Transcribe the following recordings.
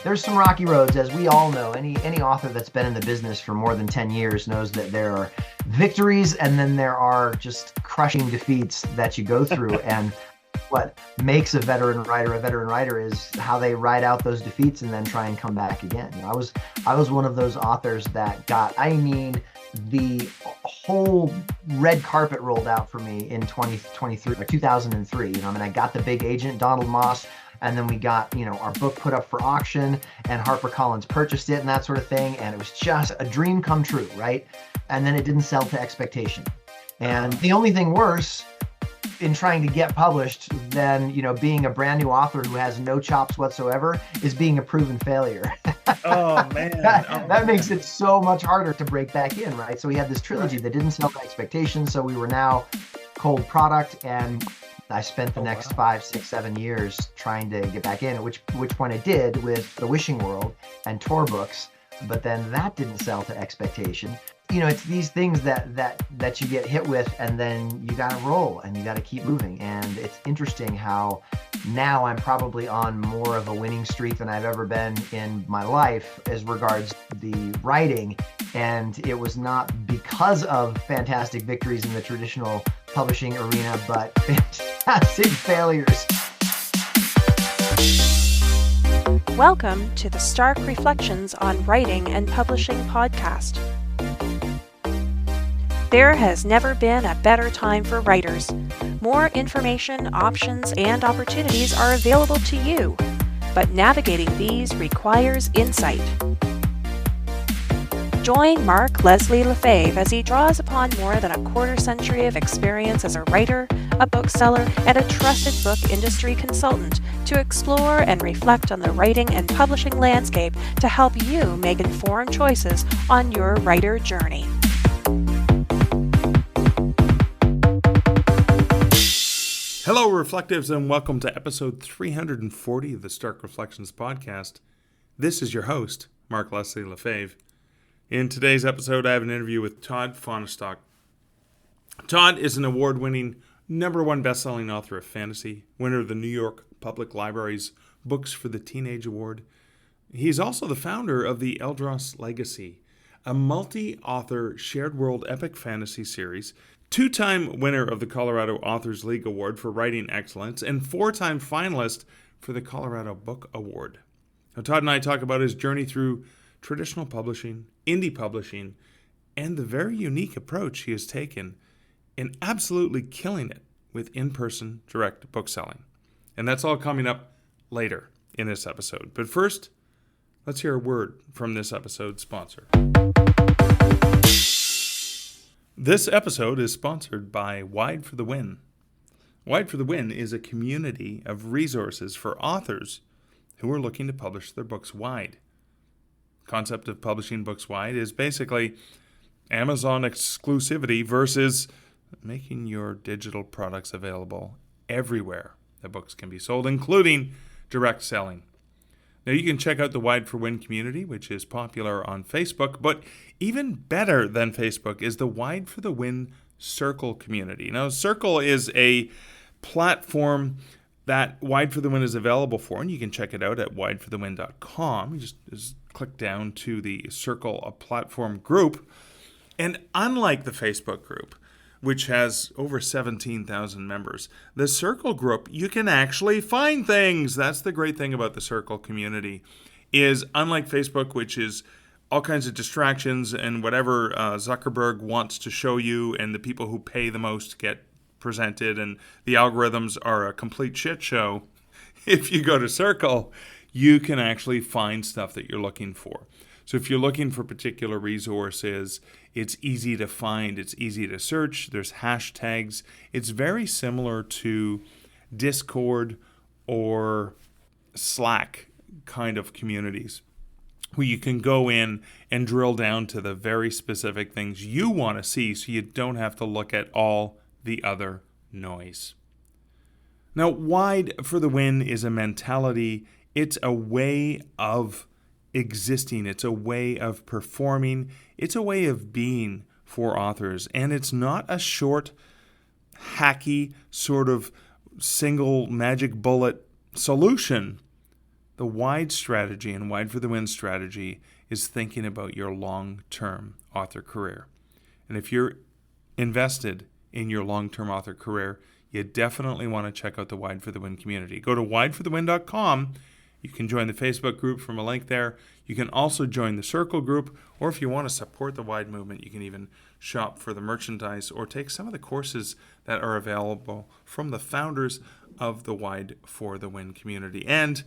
there's some rocky roads, as we all know. Any author that's been in the business for more than 10 years knows that there are victories and then there are just crushing defeats that you go through. And what makes a veteran writer is how they ride out those defeats and then try and come back again. I was one of those authors that got, the whole red carpet rolled out for me in 2023 or 2003. I got the big agent, Donald Maas, and then we got, our book put up for auction and Harper Collins purchased it and that sort of thing. And it was just a dream come true, right? And then it didn't sell to expectation. And the only thing worse in trying to get published than, being a brand new author who has no chops whatsoever is being a proven failure. Oh, man. That makes it so much harder to break back in, right? So we had this trilogy that didn't sell to expectations. So we were now cold product, and I spent the next 5, 6, 7 years trying to get back in, at which point I did with The Wishing World and tour books, but then that didn't sell to expectation. It's these things that you get hit with, and then you got to roll and you got to keep moving. And it's interesting how now I'm probably on more of a winning streak than I've ever been in my life as regards the writing. And it was not because of fantastic victories in the traditional publishing arena, but fantastic failures. Welcome to the Stark Reflections on Writing and Publishing podcast. There has never been a better time for writers. More information, options, and opportunities are available to you, but navigating these requires insight. Join Mark Leslie Lefebvre as he draws upon more than a quarter century of experience as a writer, a bookseller, and a trusted book industry consultant to explore and reflect on the writing and publishing landscape to help you make informed choices on your writer journey. Hello, Reflectives, and welcome to episode 340 of the Stark Reflections podcast. This is your host, Mark Leslie Lefebvre. In today's episode, I have an interview with Todd Fahnestock. Todd is an award-winning #1 best-selling author of fantasy, winner of the New York Public Library's Books for the Teenage Award. He's also the founder of the Eldros Legacy, a multi-author shared world epic fantasy series, 2-time winner of the Colorado Authors League Award for Writing Excellence, and 4-time finalist for the Colorado Book Award. Now, Todd and I talk about his journey through traditional publishing, indie publishing, and the very unique approach he has taken in absolutely killing it with in-person direct bookselling. And that's all coming up later in this episode. But first, let's hear a word from this episode's sponsor. This episode is sponsored by Wide for the Win. Wide for the Win is a community of resources for authors who are looking to publish their books wide. The concept of publishing books wide is basically Amazon exclusivity versus making your digital products available everywhere that books can be sold, including direct selling. Now, you can check out the Wide for Win community, which is popular on Facebook, but even better than Facebook is the Wide for the Win Circle community. Now, Circle is a platform that Wide for the Win is available for, and you can check it out at wideforthewin.com. You just click down to the Circle platform group. And unlike the Facebook group, which has over 17,000 members, the Circle group, you can actually find things. That's the great thing about the Circle community, is unlike Facebook, which is all kinds of distractions and whatever Zuckerberg wants to show you, and the people who pay the most get presented, and the algorithms are a complete shit show. If you go to Circle, you can actually find stuff that you're looking for. So if you're looking for particular resources, it's easy to find, it's easy to search, there's hashtags. It's very similar to Discord or Slack kind of communities, where you can go in and drill down to the very specific things you want to see so you don't have to look at all the other noise. Now, Wide for the Win is a mentality. It's a way of existing. It's a way of performing. It's a way of being for authors. And it's not a short, hacky, sort of single magic bullet solution The wide strategy and Wide for the Win strategy is thinking about your long-term author career. And if you're invested in your long-term author career, you definitely want to check out the Wide for the Win community. Go to wideforthewin.com. You can join the Facebook group from a link there. You can also join the Circle group, or if you want to support the Wide movement, you can even shop for the merchandise or take some of the courses that are available from the founders of the Wide for the Win community. And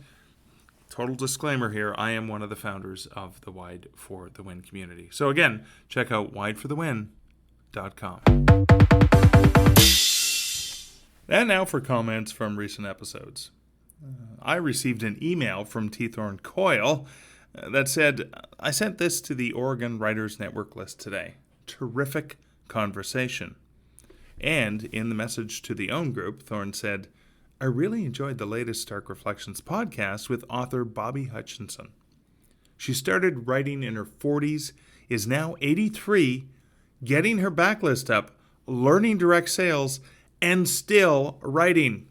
total disclaimer here, I am one of the founders of the Wide for the Win community. So again, check out wideforthewin.com. And now for comments from recent episodes. I received an email from T. Thorne Coyle that said, I sent this to the Oregon Writers Network list today. Terrific conversation. And in the message to the OWN group, Thorne said, I really enjoyed the latest Stark Reflections podcast with author Bobby Hutchinson. She started writing in her 40s, is now 83, getting her backlist up, learning direct sales, and still writing.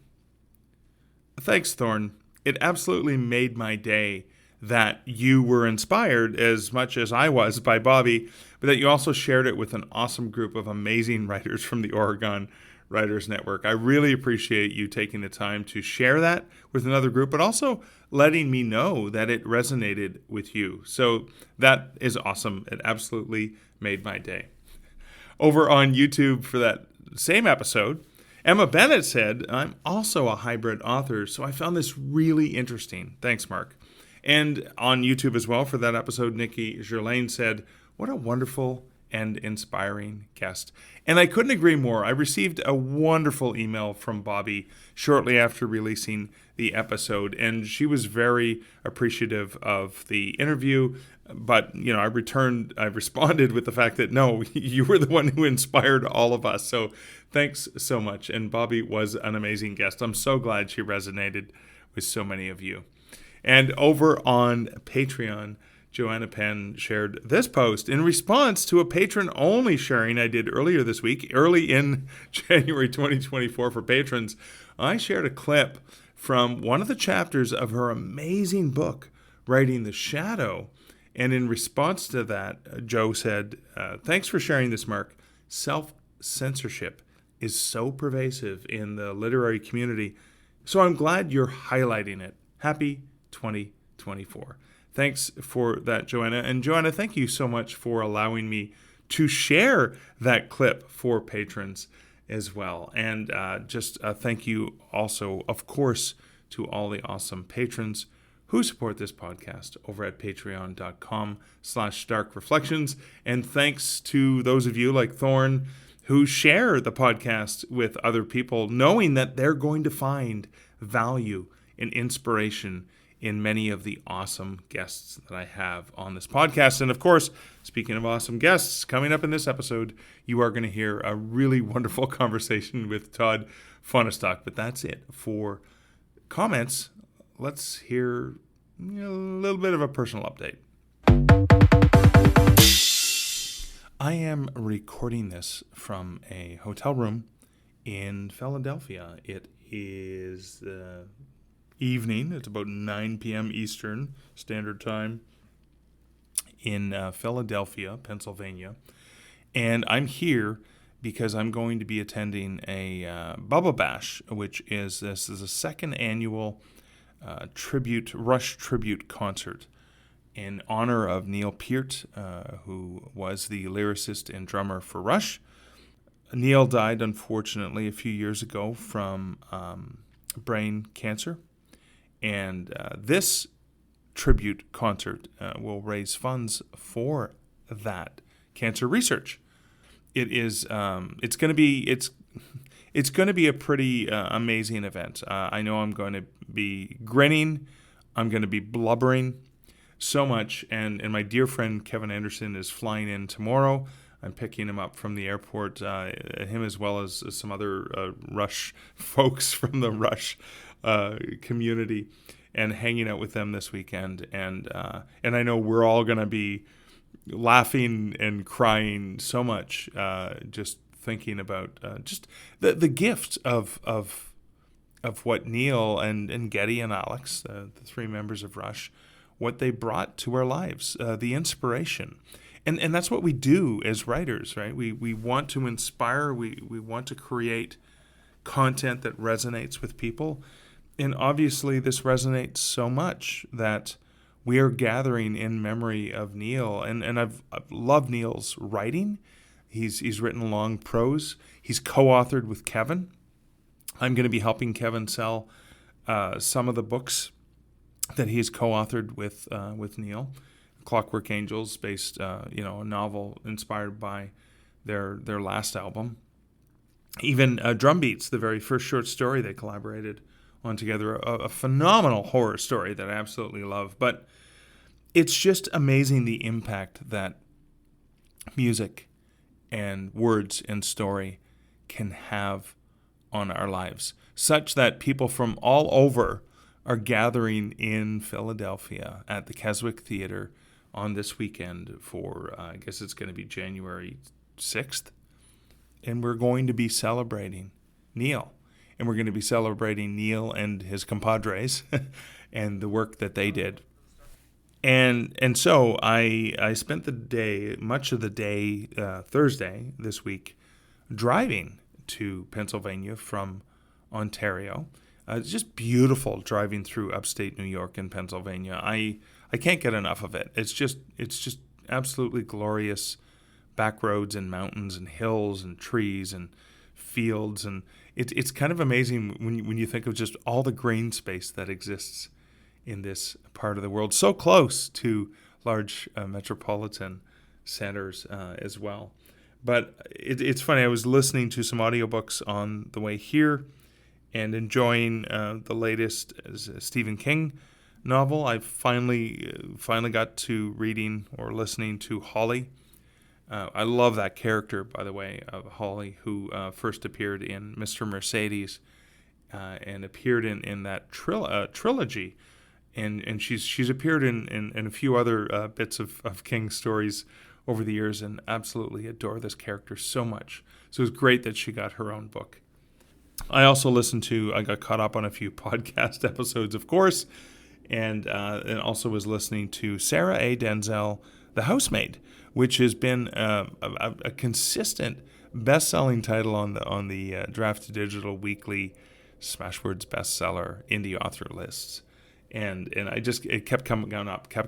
Thanks, Thorne. It absolutely made my day that you were inspired as much as I was by Bobby, but that you also shared it with an awesome group of amazing writers from the Oregon Writers Network. I really appreciate you taking the time to share that with another group, but also letting me know that it resonated with you. So that is awesome. It absolutely made my day. Over on YouTube for that same episode, Emma Bennett said, I'm also a hybrid author, so I found this really interesting. Thanks, Mark. And on YouTube as well for that episode, Nikki Gerlain said, what a wonderful and inspiring guest. And I couldn't agree more. I received a wonderful email from Bobby shortly after releasing the episode, and she was very appreciative of the interview. But, I responded with the fact that, no, you were the one who inspired all of us. So thanks so much. And Bobby was an amazing guest. I'm so glad she resonated with so many of you. And over on Patreon, Joanna Penn shared this post in response to a patron-only sharing I did earlier this week, early in January 2024 for patrons. I shared a clip from one of the chapters of her amazing book, Writing the Shadow. And in response to that, Joe said, thanks for sharing this, Mark. Self-censorship is so pervasive in the literary community, so I'm glad you're highlighting it. Happy 2024. Thanks for that, Joanna. And Joanna, thank you so much for allowing me to share that clip for patrons as well. And just thank you also, of course, to all the awesome patrons who support this podcast over at patreon.com/starkreflections. And thanks to those of you like Thorne who share the podcast with other people, knowing that they're going to find value and inspiration in many of the awesome guests that I have on this podcast. And of course, speaking of awesome guests, coming up in this episode, you are going to hear a really wonderful conversation with Todd Fahnestock. But that's it for comments. Let's hear a little bit of a personal update. I am recording this from a hotel room in Philadelphia. It is evening. It's about 9 p.m. Eastern Standard Time in Philadelphia, Pennsylvania. And I'm here because I'm going to be attending a Bubba Bash, which is the second annual Rush tribute concert in honor of Neil Peart, who was the lyricist and drummer for Rush. Neil died, unfortunately, a few years ago from brain cancer. And this tribute concert will raise funds for that cancer research. It's going to be a pretty amazing event. I know I'm going to be grinning. I'm going to be blubbering so much. And my dear friend Kevin Anderson is flying in tomorrow. I'm picking him up from the airport, him as well as some other Rush folks from the Rush community, and hanging out with them this weekend. And I know we're all going to be laughing and crying so much, just thinking about just the gift of what Neil and Geddy and Alex, the three members of Rush, what they brought to our lives, the inspiration. And that's what we do as writers, right? We want to inspire, we want to create content that resonates with people. And obviously this resonates so much that we are gathering in memory of Neil. And I've loved Neil's writing. He's written long prose. He's co-authored with Kevin. I'm going to be helping Kevin sell some of the books that he's co-authored with Neil. Clockwork Angels, based a novel inspired by their last album. Even Drumbeats, the very first short story they collaborated on together, a phenomenal horror story that I absolutely love. But it's just amazing the impact that music and words and story can have on our lives, such that people from all over are gathering in Philadelphia at the Keswick Theater on this weekend for, I guess it's going to be January 6th. And we're going to be celebrating Neil. And we're going to be celebrating Neil and his compadres and the work that they did. And so I spent the day, much of the day, Thursday this week, driving to Pennsylvania from Ontario. It's just beautiful driving through upstate New York and Pennsylvania. I can't get enough of it. It's just absolutely glorious back roads and mountains and hills and trees and fields, and it's kind of amazing when you think of just all the green space that exists in this part of the world, so close to large metropolitan centers as well. But it's funny, I was listening to some audiobooks on the way here and enjoying the latest Stephen King novel. I finally got to reading or listening to Holly. I love that character, by the way, of Holly, who first appeared in Mr. Mercedes and appeared in that trilogy. And she's appeared in a few other bits of King's stories over the years, and absolutely adore this character so much. So it was great that she got her own book. I also I got caught up on a few podcast episodes, of course, and also was listening to Sarah A. Denzel, The Housemaid, which has been a consistent best-selling title on the Draft to Digital Weekly Smashwords bestseller indie author lists. And it kept coming up. I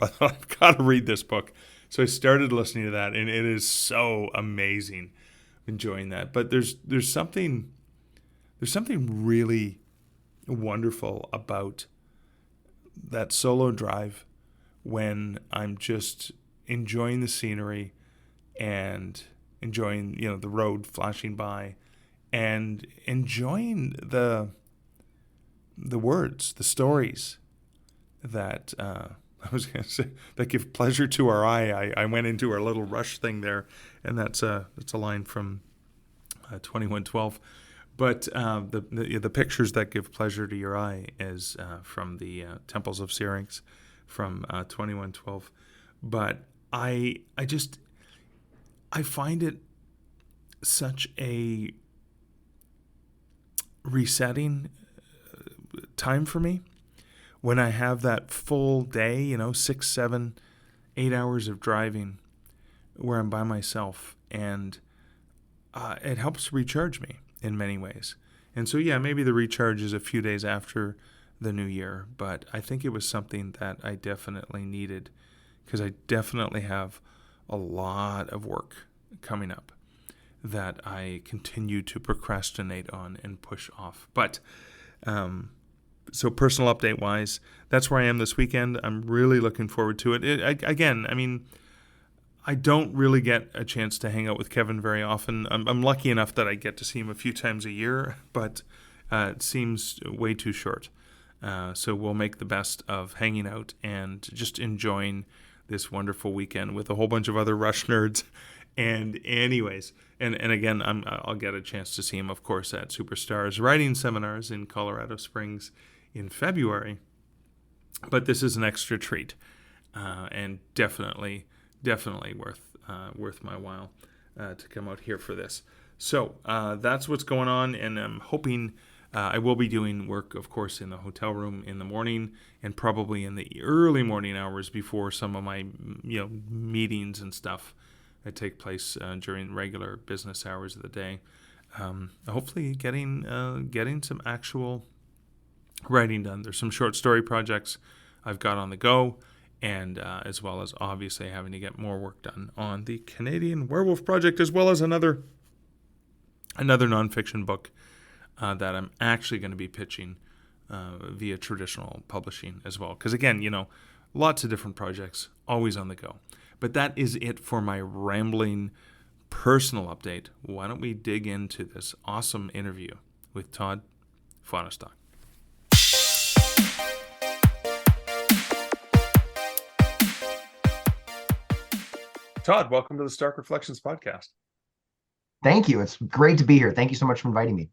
thought, I've got to read this book. So I started listening to that, and it is so amazing. Enjoying that. But there's something really wonderful about that solo drive when I'm just enjoying the scenery and enjoying, the road flashing by, and enjoying the words, the stories that I was going to say that give pleasure to our eye. I went into our little Rush thing there, and that's a line from 2112. But the pictures that give pleasure to your eye is from the Temples of Syrinx from 2112. But I find it such a resetting time for me when I have that full day, 6, 7, 8 hours of driving where I'm by myself, and it helps recharge me in many ways. And so, maybe the recharge is a few days after the new year, but I think it was something that I definitely needed, because I definitely have a lot of work coming up that I continue to procrastinate on and push off. But so personal update wise, that's where I am this weekend. I'm really looking forward to it. I don't really get a chance to hang out with Kevin very often. I'm lucky enough that I get to see him a few times a year, but it seems way too short. So we'll make the best of hanging out and just enjoying this wonderful weekend with a whole bunch of other Rush nerds. And anyways, and again, I'll get a chance to see him, of course, at Superstars writing seminars in Colorado Springs in February. But this is an extra treat, and definitely worth my while to come out here for this. So that's what's going on, and I'm hoping I will be doing work, of course, in the hotel room in the morning and probably in the early morning hours before some of my meetings and stuff that take place during regular business hours of the day. Hopefully getting some actual writing done. There's some short story projects I've got on the go, and as well as obviously having to get more work done on the Canadian Werewolf Project, as well as another nonfiction book that I'm actually going to be pitching via traditional publishing as well. Because again, lots of different projects, always on the go. But that is it for my rambling personal update. Why don't we dig into this awesome interview with Todd Fahnestock. Todd, welcome to the Stark Reflections podcast. Thank you. It's great to be here. Thank you so much for inviting me.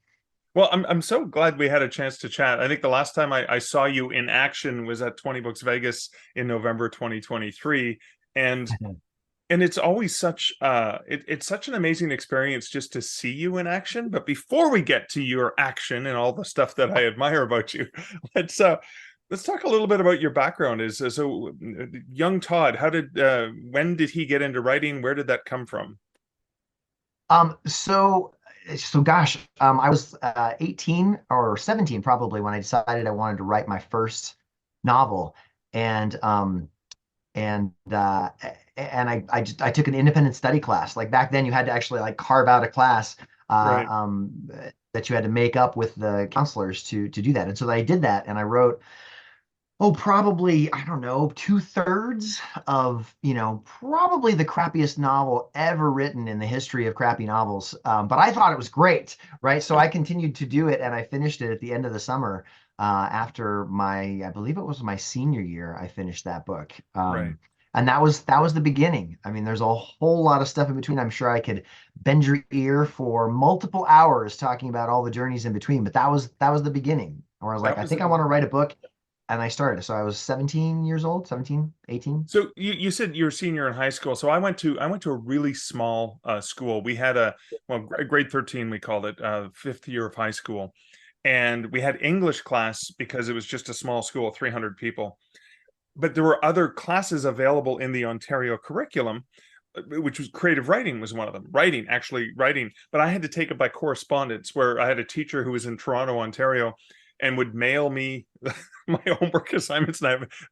Well, I'm so glad we had a chance to chat. I think the last time I saw you in action was at 20 Books Vegas in November 2023. And it's always such it's such an amazing experience just to see you in action. But before we get to your action and all the stuff that I admire about you, let's talk a little bit about your background. So young Todd, when did he get into writing? Where did that come from? Gosh, I was 18 or 17 probably when I decided I wanted to write my first novel, and I took an independent study class. Like back then, you had to actually like carve out a class Right. that you had to make up with the counselors to do that. And so I did that, and I wrote, probably, I don't know, 2/3 of, probably the crappiest novel ever written in the history of crappy novels. But I thought it was great, right? So I continued to do it, and I finished it at the end of the summer after I believe it was my senior year, I finished that book. Right. And that was the beginning. I mean, there's a whole lot of stuff in between. I'm sure I could bend your ear for multiple hours talking about all the journeys in between, but that was the beginning, where I was like, I think I want to write a book. And I started. So I was 17 years old, 17, 18. So you said you were senior in high school. So I went to a really small school. We had grade 13, we called it, fifth year of high school. And we had English class because it was just a small school, 300 people. But there were other classes available in the Ontario curriculum, which was creative writing was one of them. Writing. But I had to take it by correspondence, where I had a teacher who was in Toronto, Ontario, and would mail me my homework assignments.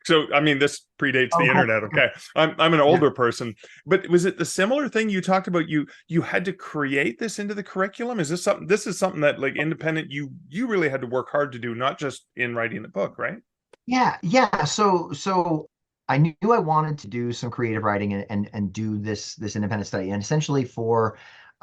So, I mean, this predates the internet. Okay. I'm an older person, but was it the similar thing you talked about? You had to create this into the curriculum. This is something that like independent, you really had to work hard to do, not just in writing the book, right? Yeah. So I knew I wanted to do some creative writing and do this independent study. And essentially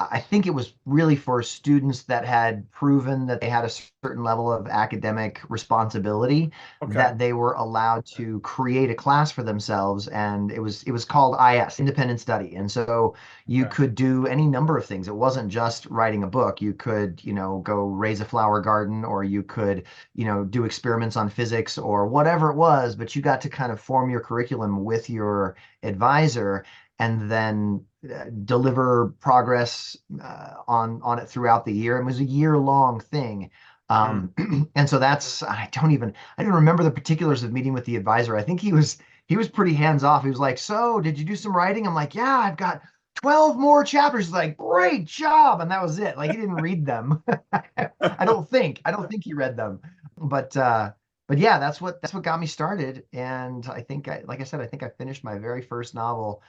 I think it was really for students that had proven that they had a certain level of academic responsibility, that they were allowed to create a class for themselves. And it was called IS, Independent Study. And so you could do any number of things. It wasn't just writing a book. You could, go raise a flower garden, or you could, do experiments on physics or whatever it was, but you got to kind of form your curriculum with your advisor and then deliver progress on it throughout the year. It was a year-long thing. And so I don't remember the particulars of meeting with the advisor. I think he was pretty hands-off. He was like, "So did you do some writing?" I'm like, "Yeah, I've got 12 more chapters." He's like, "Great job." And that was it. Like, he didn't read them. I don't think he read them, but yeah, that's what got me started. And I think like I said, I think I finished my very first novel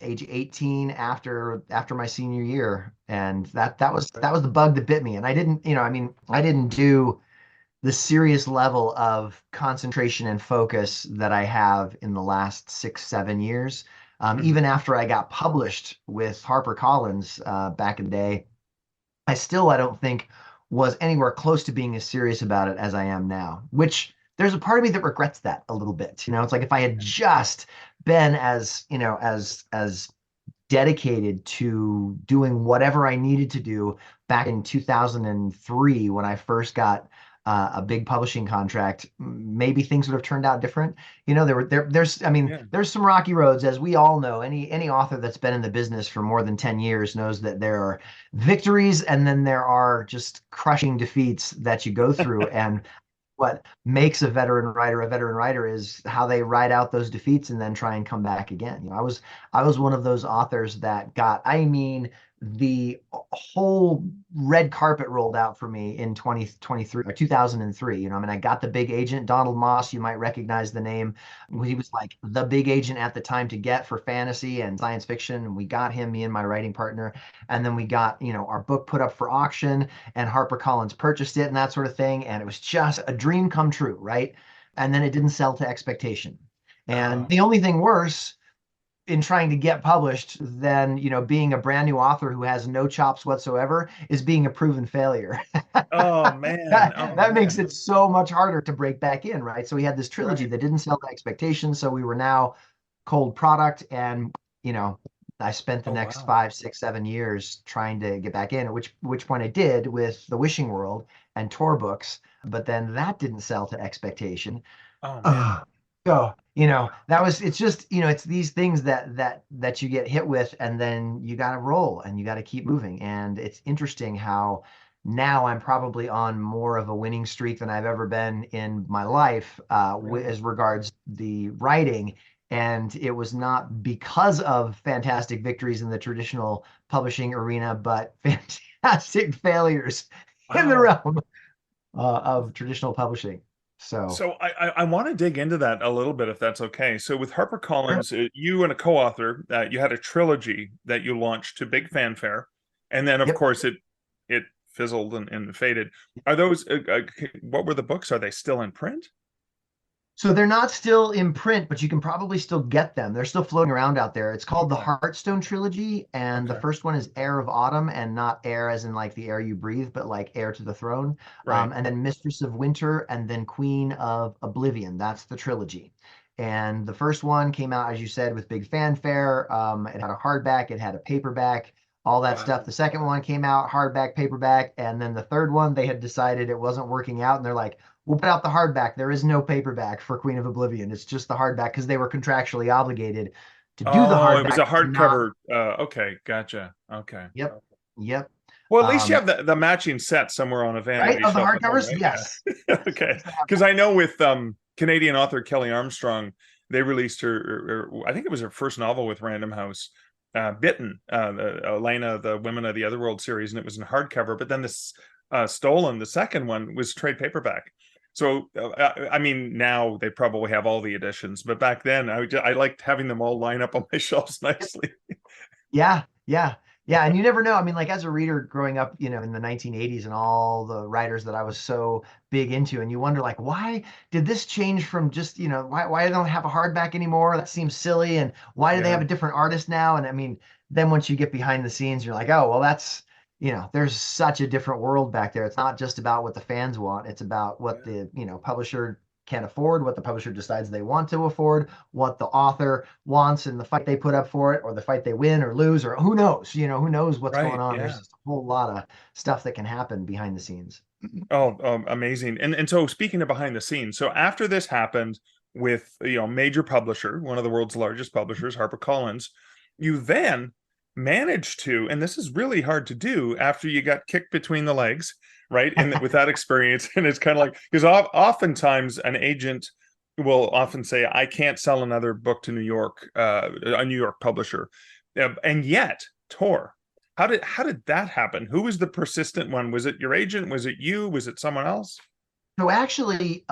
age 18 after my senior year. And that was the bug that bit me. And I didn't, I didn't do the serious level of concentration and focus that I have in the last 6-7 years. Even after I got published with Harper Collins back in the day, I don't think was anywhere close to being as serious about it as I am now, which there's a part of me that regrets that a little bit. It's like if I had just been as dedicated to doing whatever I needed to do back in 2003 when I first got a big publishing contract, maybe things would have turned out different. There's, I mean, Yeah. there's some rocky roads, as we all know. Any author that's been in the business for more than 10 years knows that there are victories and then there are just crushing defeats that you go through. And what makes a veteran writer is how they ride out those defeats and then try and come back again. I was one of those authors that got, I mean, the whole red carpet rolled out for me in 2023 or 2003. I got the big agent, Donald Maas. You might recognize the name. He was like the big agent at the time to get for fantasy and science fiction. And we got him, me and my writing partner. And then we got, our book put up for auction, and Harper Collins purchased it and that sort of thing. And it was just a dream come true, right? And then it didn't sell to expectation. And the only thing worse in trying to get published than, being a brand new author who has no chops whatsoever is being a proven failure. Oh man. that makes it so much harder to break back in, right? So we had this trilogy Right. that didn't sell to expectations. So we were now cold product. And, I spent the next Wow. 5, 6, 7 years trying to get back in, at which point I did with The Wishing World and tour books. But then that didn't sell to expectation. Oh man. Uh, so, it's just, it's these things that you get hit with, and then you got to roll and you got to keep moving. And it's interesting how now I'm probably on more of a winning streak than I've ever been in my life, Really? as regards the writing. And it was not because of fantastic victories in the traditional publishing arena, but fantastic failures in the Wow. realm of traditional publishing. So, So I want to dig into that a little bit, if that's okay. So with Harper Collins, you and a co-author, you had a trilogy that you launched to big fanfare, and then of yep. course it fizzled and faded. Are those what were the books? Are they still in print? So they're not still in print, but you can probably still get them. They're still floating around out there. It's called the Okay. Heartstone Trilogy, and the Okay. first one is Heir of Autumn, and not air as in like the air you breathe, but like heir to the throne. Right. And then Mistress of Winter, and then Queen of Oblivion. That's the trilogy. And the first one came out, as you said, with big fanfare. It had a hardback, it had a paperback, all that stuff. Wow. The second one came out hardback, paperback, and then the third one they had decided it wasn't working out, and they're like, we'll put out the hardback. There is no paperback for Queen of Oblivion. It's just the hardback because they were contractually obligated to do the Oh, it was hardback. a Not, hardcover. Okay, gotcha. Okay. yep, yep. Well, at least you Um, have the matching set somewhere on a right vanity of the shelf at home, hardcovers, right? yes. Yeah. Okay. Because I know with Canadian author Kelly Armstrong, they released I think it was her first novel with Random House, Bitten, Elena, the Women of the Otherworld series, and it was in hardcover. But then this Stolen, the second one, was trade paperback. So, I mean, now they probably have all the editions, but back then I liked having them all line up on my shelves nicely. Yeah, yeah, yeah. And you never know. I mean, like as a reader growing up, in the 1980s and all the writers that I was so big into, and you wonder like, why did this change from just, why they don't have a hardback anymore? That seems silly. And why do they have Yeah, a different artist now? And I mean, then once you get behind the scenes, you're like, oh, well, that's, there's such a different world back there. It's not just about what the fans want. It's about what yeah, the, publisher can afford, what the publisher decides they want to afford, what the author wants in the fight they put up for it, or the fight they win or lose, or who knows, who knows what's going right, on. There's yeah. just a whole lot of stuff that can happen behind the scenes. Oh, amazing. And so speaking of behind the scenes, so after this happened with major publisher, one of the world's largest publishers, Harper Collins, you then managed to, and this is really hard to do after you got kicked between the legs, right? And with that experience, and it's kind of like, because oftentimes an agent will often say, I can't sell another book to New York, a New York publisher. And yet Tor, how did that happen? Who was the persistent one? Was it your agent? Was it you? Was it someone else? So actually,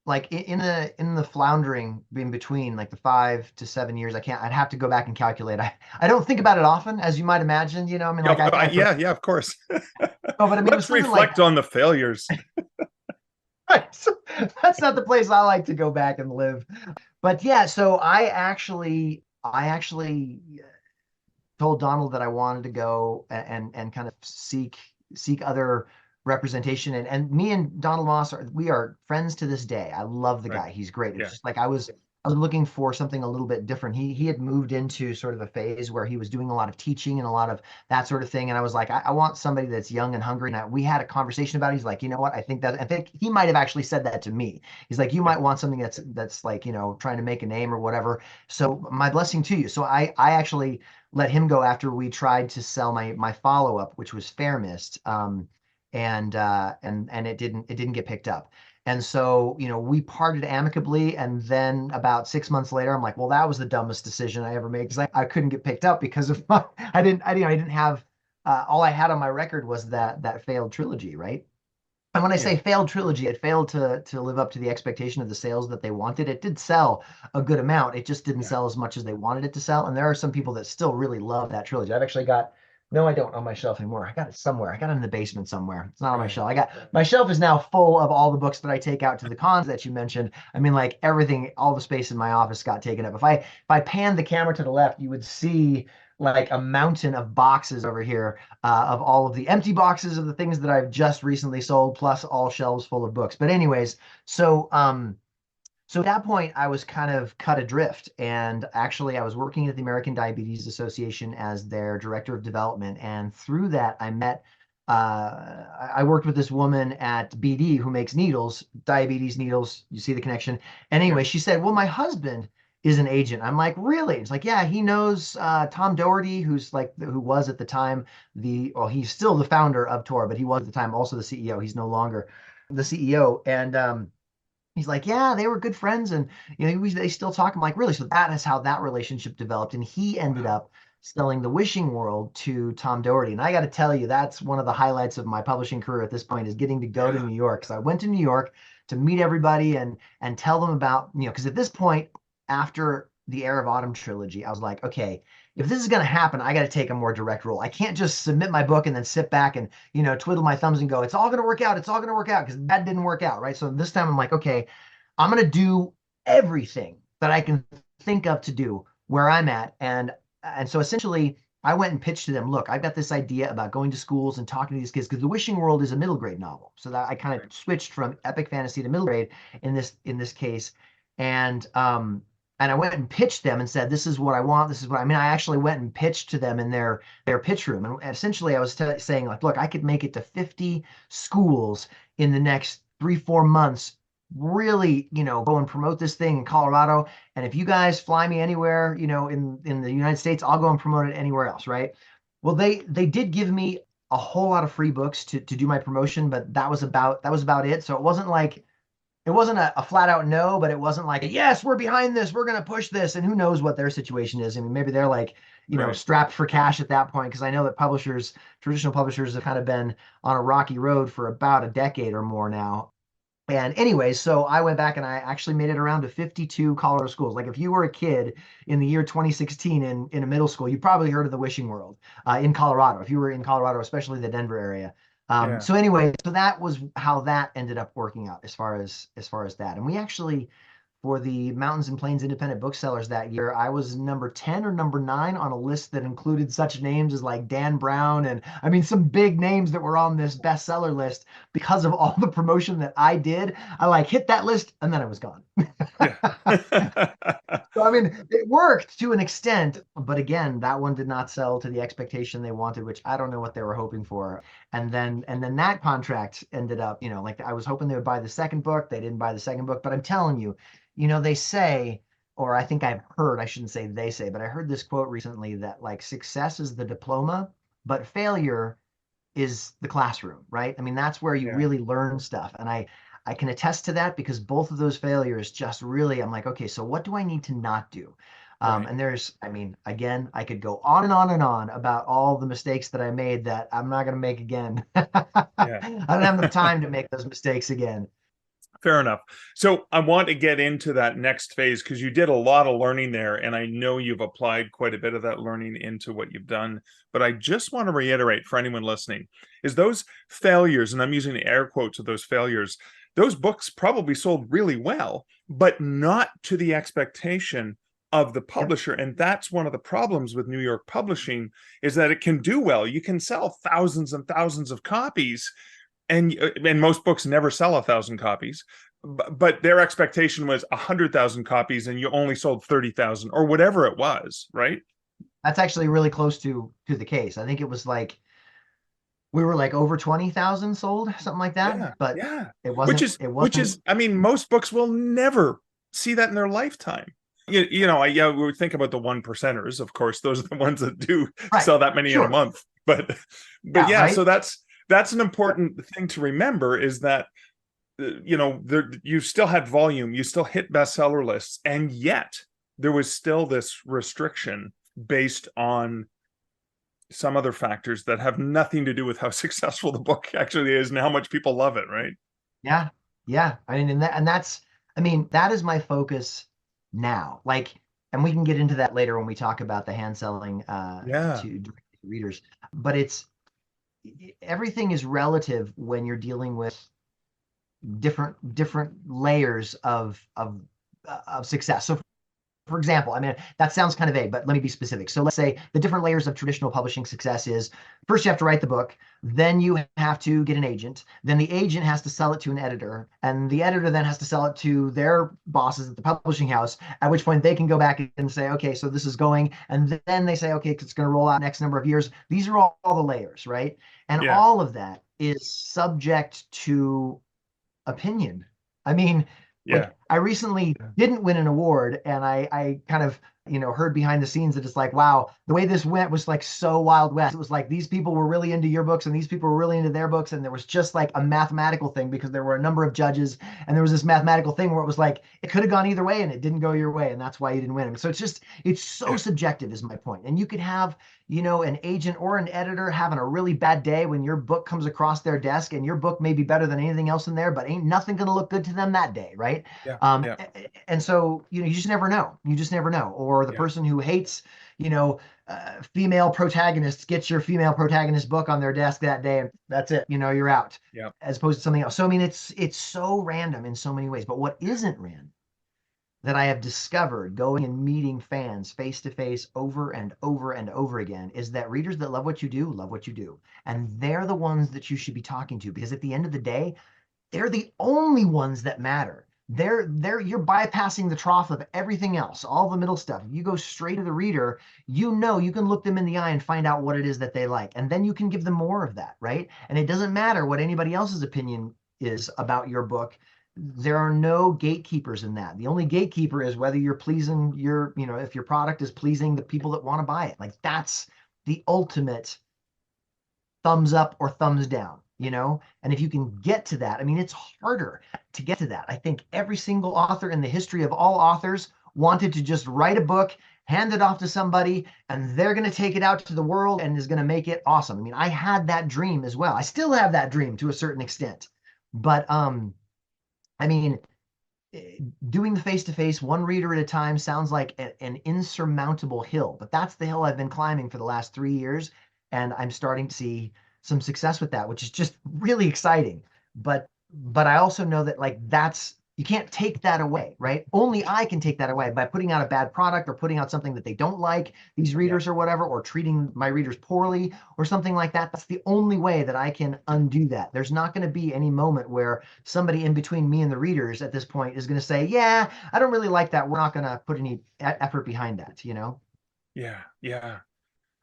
like in the floundering in between, like the 5 to 7 years, I'd have to go back and calculate. I don't think about it often, as you might imagine. I mean, like I forget. Yeah, of course. Oh, but I mean, it was Let's something like reflect on the failures. right. So that's not the place I like to go back and live. But yeah, so I actually told Donald that I wanted to go and kind of seek other representation. And me and Donald Moss we are friends to this day. I love the Right. guy. He's great. It's Yeah. just like I was I was looking for something a little bit different. He had moved into sort of a phase where he was doing a lot of teaching and a lot of that sort of thing. And I was like, I want somebody that's young and hungry. And we had a conversation about it. He's like, you know what? I think he might have actually said that to me. He's like, you Yeah. might want something that's like, trying to make a name or whatever. So my blessing to you. So I actually let him go after we tried to sell my follow-up, which was Fair Mist. And it didn't get picked up. And so, we parted amicably. And then about 6 months later, I'm like, well, that was the dumbest decision I ever made because I couldn't get picked up because of I didn't have all I had on my record was that failed trilogy, right? And when I Yeah. say failed trilogy, it failed to live up to the expectation of the sales that they wanted. It did sell a good amount. It just didn't Yeah. sell as much as they wanted it to sell. And there are some people that still really love that trilogy. I've actually got, no, I don't on my shelf anymore. I got it somewhere. I got it in the basement somewhere. It's not on my Right. shelf. My shelf is now full of all the books that I take out to the cons that you mentioned. I mean, like everything, all the space in my office got taken up. If I panned the camera to the left, you would see like a mountain of boxes over here of all of the empty boxes of the things that I've just recently sold, plus all shelves full of books. But anyways, so at that point, I was kind of cut adrift. And actually, I was working at the American Diabetes Association as their director of development. And through that, I worked with this woman at BD who makes needles, diabetes needles. You see the connection. And Yeah. anyway, she said, well, my husband is an agent. I'm like, really? It's like, yeah, he knows Tom Dohorty, who was at the time he's still the founder of Tor, but he was at the time also the CEO. He's no longer the CEO. And he's like, yeah, they were good friends, and they still talk. I'm like, really? So that is how that relationship developed, and he ended Wow. up selling the Wishing World to Tom Dohorty. And I got to tell you, that's one of the highlights of my publishing career at this point is getting to go to Yeah. New York. Because I went to New York to meet everybody and tell them about because at this point, after the Heir of Autumn trilogy, I was like, okay, if this is going to happen, I got to take a more direct role. I can't just submit my book and then sit back and twiddle my thumbs and go, it's all going to work out. It's all going to work out because that didn't work out, right? So this time I'm like, okay, I'm going to do everything that I can think of to do where I'm at. And so essentially, I went and pitched to them, look, I've got this idea about going to schools and talking to these kids because The Wishing World is a middle grade novel. So that I kind Right. of switched from epic fantasy to middle grade in this case. And I went and pitched them and said, this is what I want. This is what I mean. I actually went and pitched to them in their pitch room. And essentially I was saying like, look, I could make it to 50 schools in the next 3-4 months, really, go and promote this thing in Colorado. And if you guys fly me anywhere, in the United States, I'll go and promote it anywhere else, right? Well, they did give me a whole lot of free books to do my promotion, but that was about it. So it wasn't a flat out no, but it wasn't like, yes, we're behind this, we're going to push this. And who knows what their situation is. I mean, maybe they're like, Right. strapped for cash at that point. Cause I know that traditional publishers have kind of been on a rocky road for about a decade or more now. And anyways, so I went back and I actually made it around to 52 Colorado schools. Like if you were a kid in the year 2016 in a middle school, you probably heard of the Wishing World in Colorado. If you were in Colorado, especially the Denver area. Yeah. So anyway, so that was how that ended up working out as far as that. And we actually, for the Mountains and Plains Independent Booksellers that year, I was number 10 or number 9 on a list that included such names as like Dan Brown and I mean some big names that were on this bestseller list because of all the promotion that I did. I like hit that list and then I was gone. Yeah. So I mean, it worked to an extent, but again, that one did not sell to the expectation they wanted, which I don't know what they were hoping for. And then that contract ended up, like I was hoping they would buy the second book. They didn't buy the second book, but I'm telling you, they say, or I think I've heard, I shouldn't say they say, but I heard this quote recently that like success is the diploma, but failure is the classroom, right? I mean, that's where you Yeah. really learn stuff. And I can attest to that because both of those failures just really, I'm like, okay, so what do I need to not do? Right. And I mean, again, I could go on and on and on about all the mistakes that I made that I'm not going to make again. I Yeah. don't have the time to make those mistakes again. Fair enough. So I want to get into that next phase because you did a lot of learning there, and I know you've applied quite a bit of that learning into what you've done. But I just want to reiterate for anyone listening, is those failures, and I'm using air quotes of those failures, those books probably sold really well, but not to the expectation of the Yep. publisher. And that's one of the problems with New York publishing is that it can do well. You can sell thousands and thousands of copies, and most books never sell 1,000 copies, but their expectation was 100,000 copies and you only sold 30,000 or whatever it was, right? That's actually really close to the case. I think it was like we were like over 20,000 sold, something like that. Yeah, But yeah. it Which wasn't. is It which wasn't. is, I mean, most books will never see that in their lifetime. We think about the one percenters. Of course, those are the ones that do Right. sell that many in a Sure. month. But Yeah. yeah, Right. so that's an important thing to remember, is that you still had volume, you still hit bestseller lists, and yet there was still this restriction based on some other factors that have nothing to do with how successful the book actually is and how much people love it, right? Yeah. Yeah. I mean, I mean, that is my focus now. Like, and we can get into that later when we talk about the hand selling Yeah, to readers. But everything is relative when you're dealing with different layers of success. So for example, I mean, that sounds kind of vague, but let me be specific. So let's say the different layers of traditional publishing success is, first you have to write the book, then you have to get an agent, then the agent has to sell it to an editor, and the editor then has to sell it to their bosses at the publishing house, at which point they can go back and say, okay, so this is going, and then they say, okay, it's going to roll out next number of years. These are all the layers, right? And yeah, all of that is subject to opinion. I mean, yeah, like I recently didn't win an award, and I kind of heard behind the scenes that it's like, wow, the way this went was like so Wild West. It was like these people were really into your books and these people were really into their books, and there was just like a mathematical thing because there were a number of judges, and there was this mathematical thing where it was like it could have gone either way and it didn't go your way, and that's why you didn't win them. So it's so subjective is my point. And you could have an agent or an editor having a really bad day when your book comes across their desk, and your book may be better than anything else in there, but ain't nothing going to look good to them that day, right? yeah, Um, yeah, and so, you just never know. You just never know. Or the yeah, person who hates, female protagonists gets your female protagonist book on their desk that day, and that's it. You're out. yeah, As opposed to something else. So I mean, it's so random in so many ways. But what isn't random that I have discovered going and meeting fans face to face over and over and over again is that readers that love what you do love what you do, and they're the ones that you should be talking to, because at the end of the day, they're the only ones that matter. You're bypassing the trough of everything else, all the middle stuff. If you go straight to the reader, you can look them in the eye and find out what it is that they like. And then you can give them more of that, right? And it doesn't matter what anybody else's opinion is about your book. There are no gatekeepers in that. The only gatekeeper is whether you're pleasing if your product is pleasing the people that want to buy it. Like that's the ultimate thumbs up or thumbs down. And if you can get to that, I mean, it's harder to get to that. I think every single author in the history of all authors wanted to just write a book, hand it off to somebody, and they're going to take it out to the world and is going to make it awesome. I mean, I had that dream as well. I still have that dream to a certain extent. But I mean, doing the face-to-face, one reader at a time sounds like an insurmountable hill, but that's the hill I've been climbing for the last 3 years, and I'm starting to see some success with that, which is just really exciting. But I also know that like you can't take that away, right? Only I can take that away by putting out a bad product or putting out something that they don't like, these yeah, readers or whatever, or treating my readers poorly or something like that. That's the only way that I can undo that. There's not going to be any moment where somebody in between me and the readers at this point is going to say, yeah, I don't really like that. We're not going to put any effort behind that, yeah, yeah.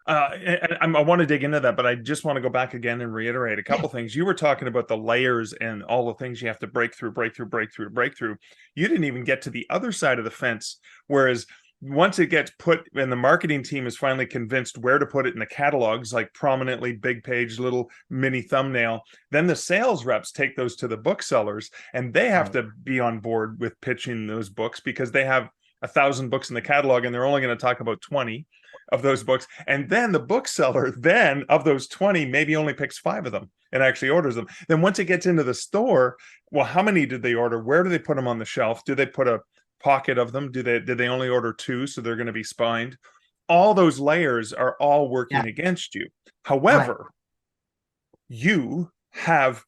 And I want to dig into that, but I just want to go back again and reiterate a couple things. You were talking about the layers and all the things you have to break through. You didn't even get to the other side of the fence. Whereas once it gets put and the marketing team is finally convinced where to put it in the catalogs, like prominently, big page, little mini thumbnail, then the sales reps take those to the booksellers, and they have to be on board with pitching those books because they have 1,000 books in the catalog and they're only going to talk about 20 of those books. And then the bookseller, then of those 20, maybe only picks 5 of them and actually orders them. Then once it gets into the store, well, how many did they order? Where do they put them on the shelf? Do they put a pocket of them? Did they only order 2? So they're going to be spined. All those layers are all working against you. However, you have,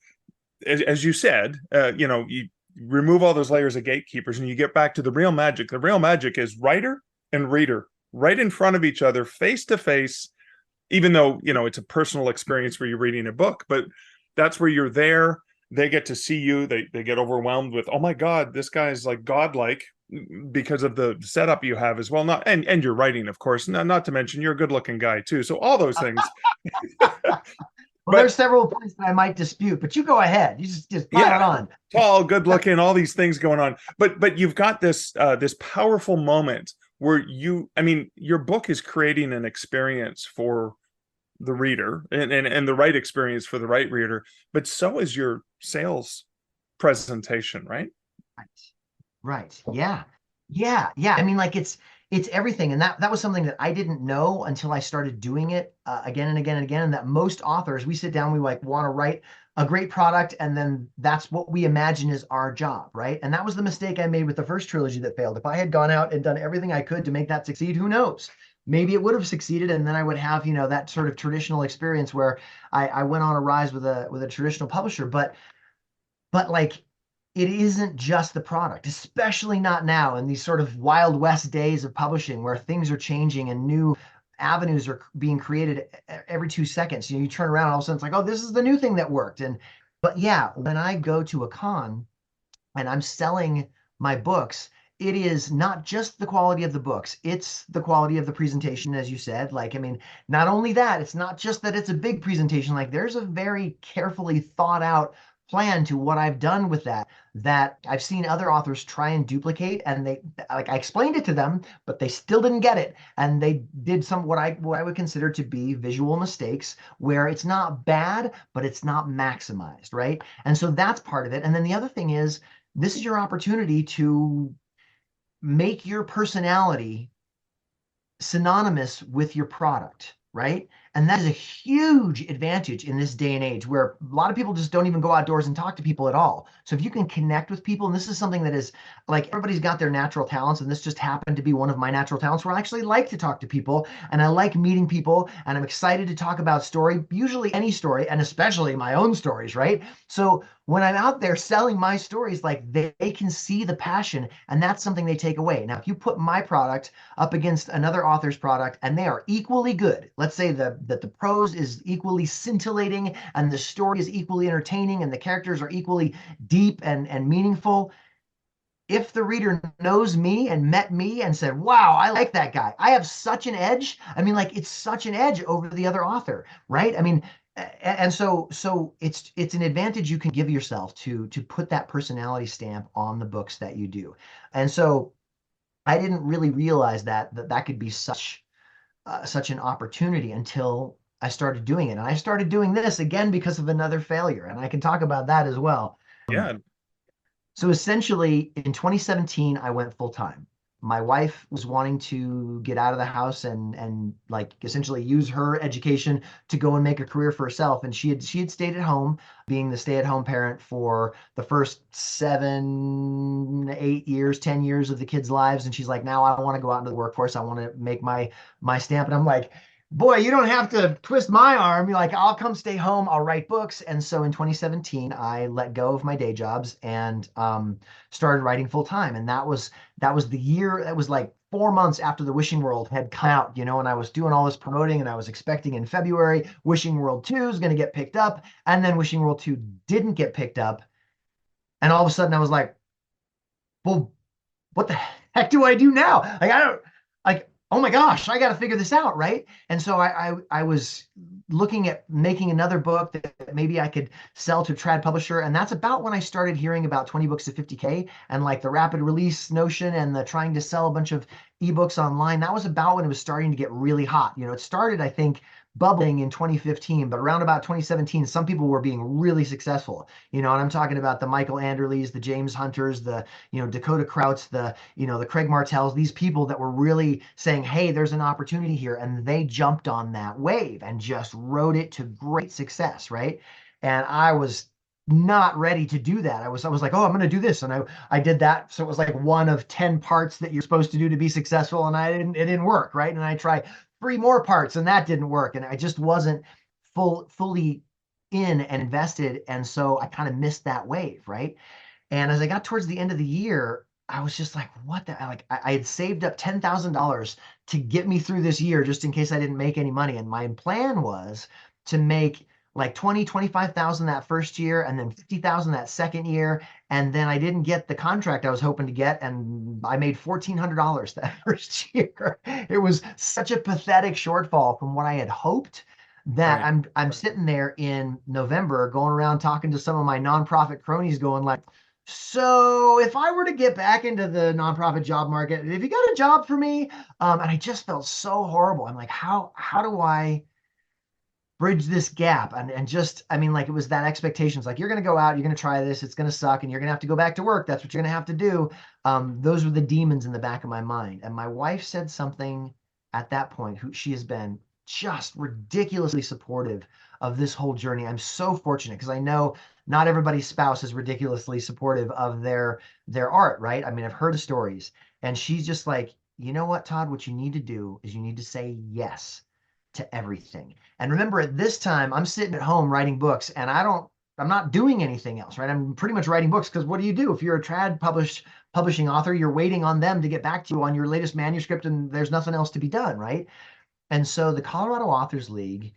as you said, you remove all those layers of gatekeepers and you get back to the real magic. The real magic is writer and reader right in front of each other, face to face, even though, it's a personal experience where you're reading a book, but that's where you're there. they get to see you, they get overwhelmed with, oh my God, this guy's like godlike, because of the setup you have as well. Not and your writing, of course, not to mention you're a good looking guy too. So all those things. Well, But there's several points that I might dispute, but you go ahead. You just pile it yeah, on. tall, good looking, all these things going on. But you've got this this powerful moment where I mean, your book is creating an experience for the reader, and the right experience for the right reader, but so is your sales presentation, right? Right. Right. Yeah. Yeah. Yeah. I mean, like it's everything. And that was something that I didn't know until I started doing it again and again and again. And that most authors, we sit down, we like want to write a great product, and then that's what we imagine is our job, right? And that was the mistake I made with the first trilogy that failed. If I had gone out and done everything I could to make that succeed, who knows? Maybe it would have succeeded, and then I would have, that sort of traditional experience where I went on a rise with a traditional publisher. But like, it isn't just the product, especially not now in these sort of Wild West days of publishing where things are changing and new avenues are being created every 2 seconds. You turn around and all of a sudden it's like, oh, this is the new thing that worked. But yeah, when I go to a con and I'm selling my books, it is not just the quality of the books, it's the quality of the presentation, as you said. Like, I mean, not only that, it's not just that it's a big presentation, like there's a very carefully thought out plan to what I've done with that I've seen other authors try and duplicate, and they, like, I explained it to them, but they still didn't get it, and they did some what I would consider to be visual mistakes, where it's not bad, but it's not maximized, right? And so that's part of it. And then the other thing is, this is your opportunity to make your personality synonymous with your product, right? And that is a huge advantage in this day and age where a lot of people just don't even go outdoors and talk to people at all. So if you can connect with people, and this is something that is like, everybody's got their natural talents, and this just happened to be one of my natural talents where I actually like to talk to people and I like meeting people, and I'm excited to talk about story, usually any story, and especially my own stories, right? So when I'm out there selling my stories, like they can see the passion, and that's something they take away. Now, if you put my product up against another author's product and they are equally good, let's say that the prose is equally scintillating and the story is equally entertaining and the characters are equally deep and meaningful, if the reader knows me and met me and said, wow, I like that guy, I have such an edge. I mean, like, it's such an edge over the other author, right? I mean, and so it's an advantage you can give yourself to put that personality stamp on the books that you do. And so I didn't really realize that could be such an opportunity until I started doing it. And I started doing this again because of another failure, and I can talk about that as well. Yeah. So essentially, in 2017, I went full time. My wife was wanting to get out of the house and like essentially use her education to go and make a career for herself. And she had stayed at home, being the stay-at-home parent for the first 7, 8 years, 10 years of the kids' lives. And she's like, now I want to go out into the workforce. I want to make my stamp. And I'm like, boy, you don't have to twist my arm. You're like, I'll come stay home. I'll write books. And so in 2017, I let go of my day jobs and started writing full time. And that was the year. That was like 4 months after the Wishing World had come out, and I was doing all this promoting, and I was expecting in February Wishing World 2 is going to get picked up, and then Wishing World 2 didn't get picked up. And all of a sudden I was like, well, what the heck do I do now? Like, I don't, like, oh my gosh, I got to figure this out, right? And so I was looking at making another book that maybe I could sell to a trad publisher. And that's about when I started hearing about 20 books to 50K and like the rapid release notion and the trying to sell a bunch of ebooks online. That was about when it was starting to get really hot. It started, I think, bubbling in 2015, but around about 2017, some people were being really successful, and I'm talking about the Michael Anderleys, the James Hunters, the, Dakota Krauts, the Craig Martells, these people that were really saying, hey, there's an opportunity here. And they jumped on that wave and just rode it to great success, right? And I was not ready to do that. I was like, oh, I'm going to do this. And I did that. So it was like one of 10 parts that you're supposed to do to be successful. And it didn't work, right? And I tried 3 more parts and that didn't work. And I just wasn't fully in and invested. And so I kind of missed that wave, right? And as I got towards the end of the year, I was just like, what the, like, I had saved up $10,000 to get me through this year just in case I didn't make any money. And my plan was to make like 20, 25,000 that first year, and then 50,000 that second year. And then I didn't get the contract I was hoping to get, and I made $1,400 that first year. It was such a pathetic shortfall from what I had hoped that Right. I'm sitting there in November going around talking to some of my nonprofit cronies going like, so if I were to get back into the nonprofit job market, have you got a job for me? And I just felt so horrible. I'm like, how do I bridge this gap? And just, I mean, like it was that expectations, like you're going to go out, you're going to try this, it's going to suck, and you're going to have to go back to work. That's what you're going to have to do. Those were the demons in the back of my mind. And my wife said something at that point, who she has been just ridiculously supportive of this whole journey. I'm so fortunate because I know not everybody's spouse is ridiculously supportive of their art, right? I mean, I've heard the stories, and she's just like, you know what, Todd, what you need to do is you need to say yes to everything. And remember, at this time, I'm sitting at home writing books, and I'm not doing anything else, right? I'm pretty much writing books because what do you do? If you're a trad publishing author, you're waiting on them to get back to you on your latest manuscript, and there's nothing else to be done, right? And so the Colorado Authors League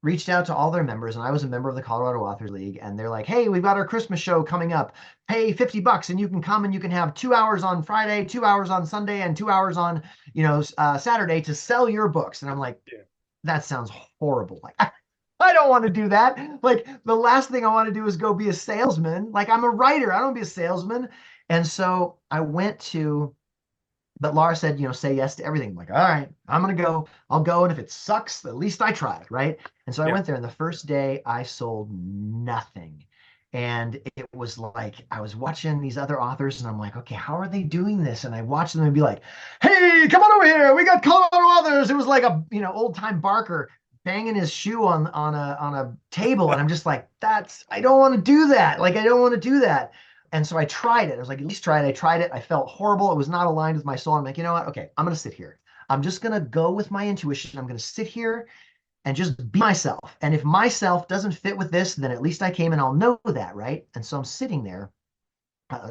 reached out to all their members, and I was a member of the Colorado Authors League, and they're like, hey, we've got our Christmas show coming up. Pay $50 and you can come and you can have 2 hours on Friday, 2 hours on Sunday, and 2 hours on, Saturday to sell your books. And I'm like, Yeah. that sounds horrible. Like, I don't want to do that. Like, the last thing I want to do is go be a salesman. Like, I'm a writer. I don't want to be a salesman. And so I went to, but Laura said, say yes to everything. I'm like, all right, I'm going to go. I'll go. And if it sucks, at least I tried. Right. And so I Yeah. went there, and the first day I sold nothing. And it was like, I was watching these other authors, and I'm like, okay, how are they doing this? And I watched them and be like, hey, come on over here. We got Colorado authors. It was like a, old time Barker banging his shoe on a table. And I'm just like, I don't want to do that. Like, I don't want to do that. And so I tried it. I was like, at least try it. I tried it. I felt horrible. It was not aligned with my soul. I'm like, you know what? Okay, I'm going to sit here. I'm just going to go with my intuition. I'm going to sit here and just be myself. And if myself doesn't fit with this, then at least I came and I'll know that, right? And so I'm sitting there.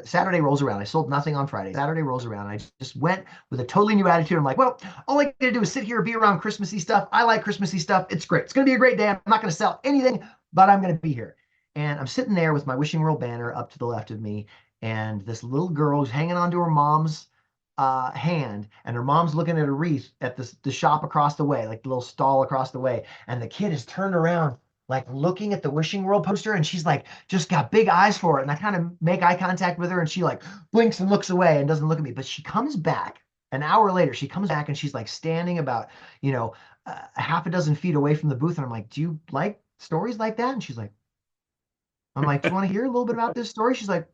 Saturday rolls around. I sold nothing on Friday. Saturday rolls around. I just went with a totally new attitude. I'm like, well, all I got to do is sit here, be around Christmassy stuff. I like Christmassy stuff. It's great. It's going to be a great day. I'm not going to sell anything, but I'm going to be here. And I'm sitting there with my Wishing World banner up to the left of me, and this little girl is hanging onto her mom's hand, and her mom's looking at a wreath at the shop across the way, like the little stall across the way. And the kid is turned around, like looking at the Wishing World poster, and she's like, just got big eyes for it. And I kind of make eye contact with her, and she like blinks and looks away and doesn't look at me. But she comes back an hour later. She comes back, and she's like standing about, a half a dozen feet away from the booth. And I'm like, do you like stories like that? And she's like, I'm like, do you want to hear a little bit about this story? She's like,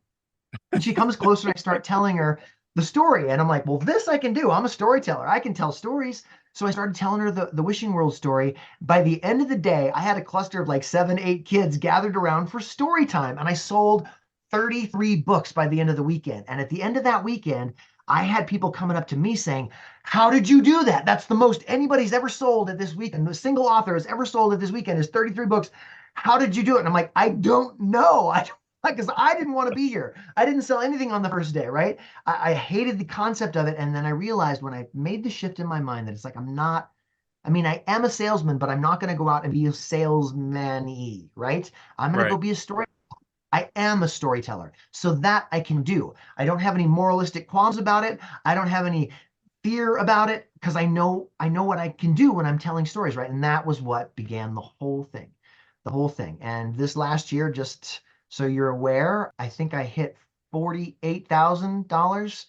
and she comes closer, and I start telling her the story. And I'm like, well, this I can do. I'm a storyteller. I can tell stories. So I started telling her the Wishing World story. By the end of the day, I had a cluster of like 7, 8 kids gathered around for story time. And I sold 33 books by the end of the weekend. And at the end of that weekend, I had people coming up to me saying, how did you do that? That's the most anybody's ever sold at this weekend. The single author has ever sold at this weekend is 33 books. How did you do it? And I'm like, I don't know. Because I didn't want to be here. I didn't sell anything on the first day, right? I hated the concept of it. And then I realized when I made the shift in my mind that it's like, I am a salesman, but I'm not going to go out and be a salesman-y, right? I'm going to go Right. be a story. I am a storyteller. So that I can do. I don't have any moralistic qualms about it. I don't have any fear about it because I know what I can do when I'm telling stories, right? And that was what began the whole thing. The whole thing. And this last year, just so you're aware, I think I hit $48,000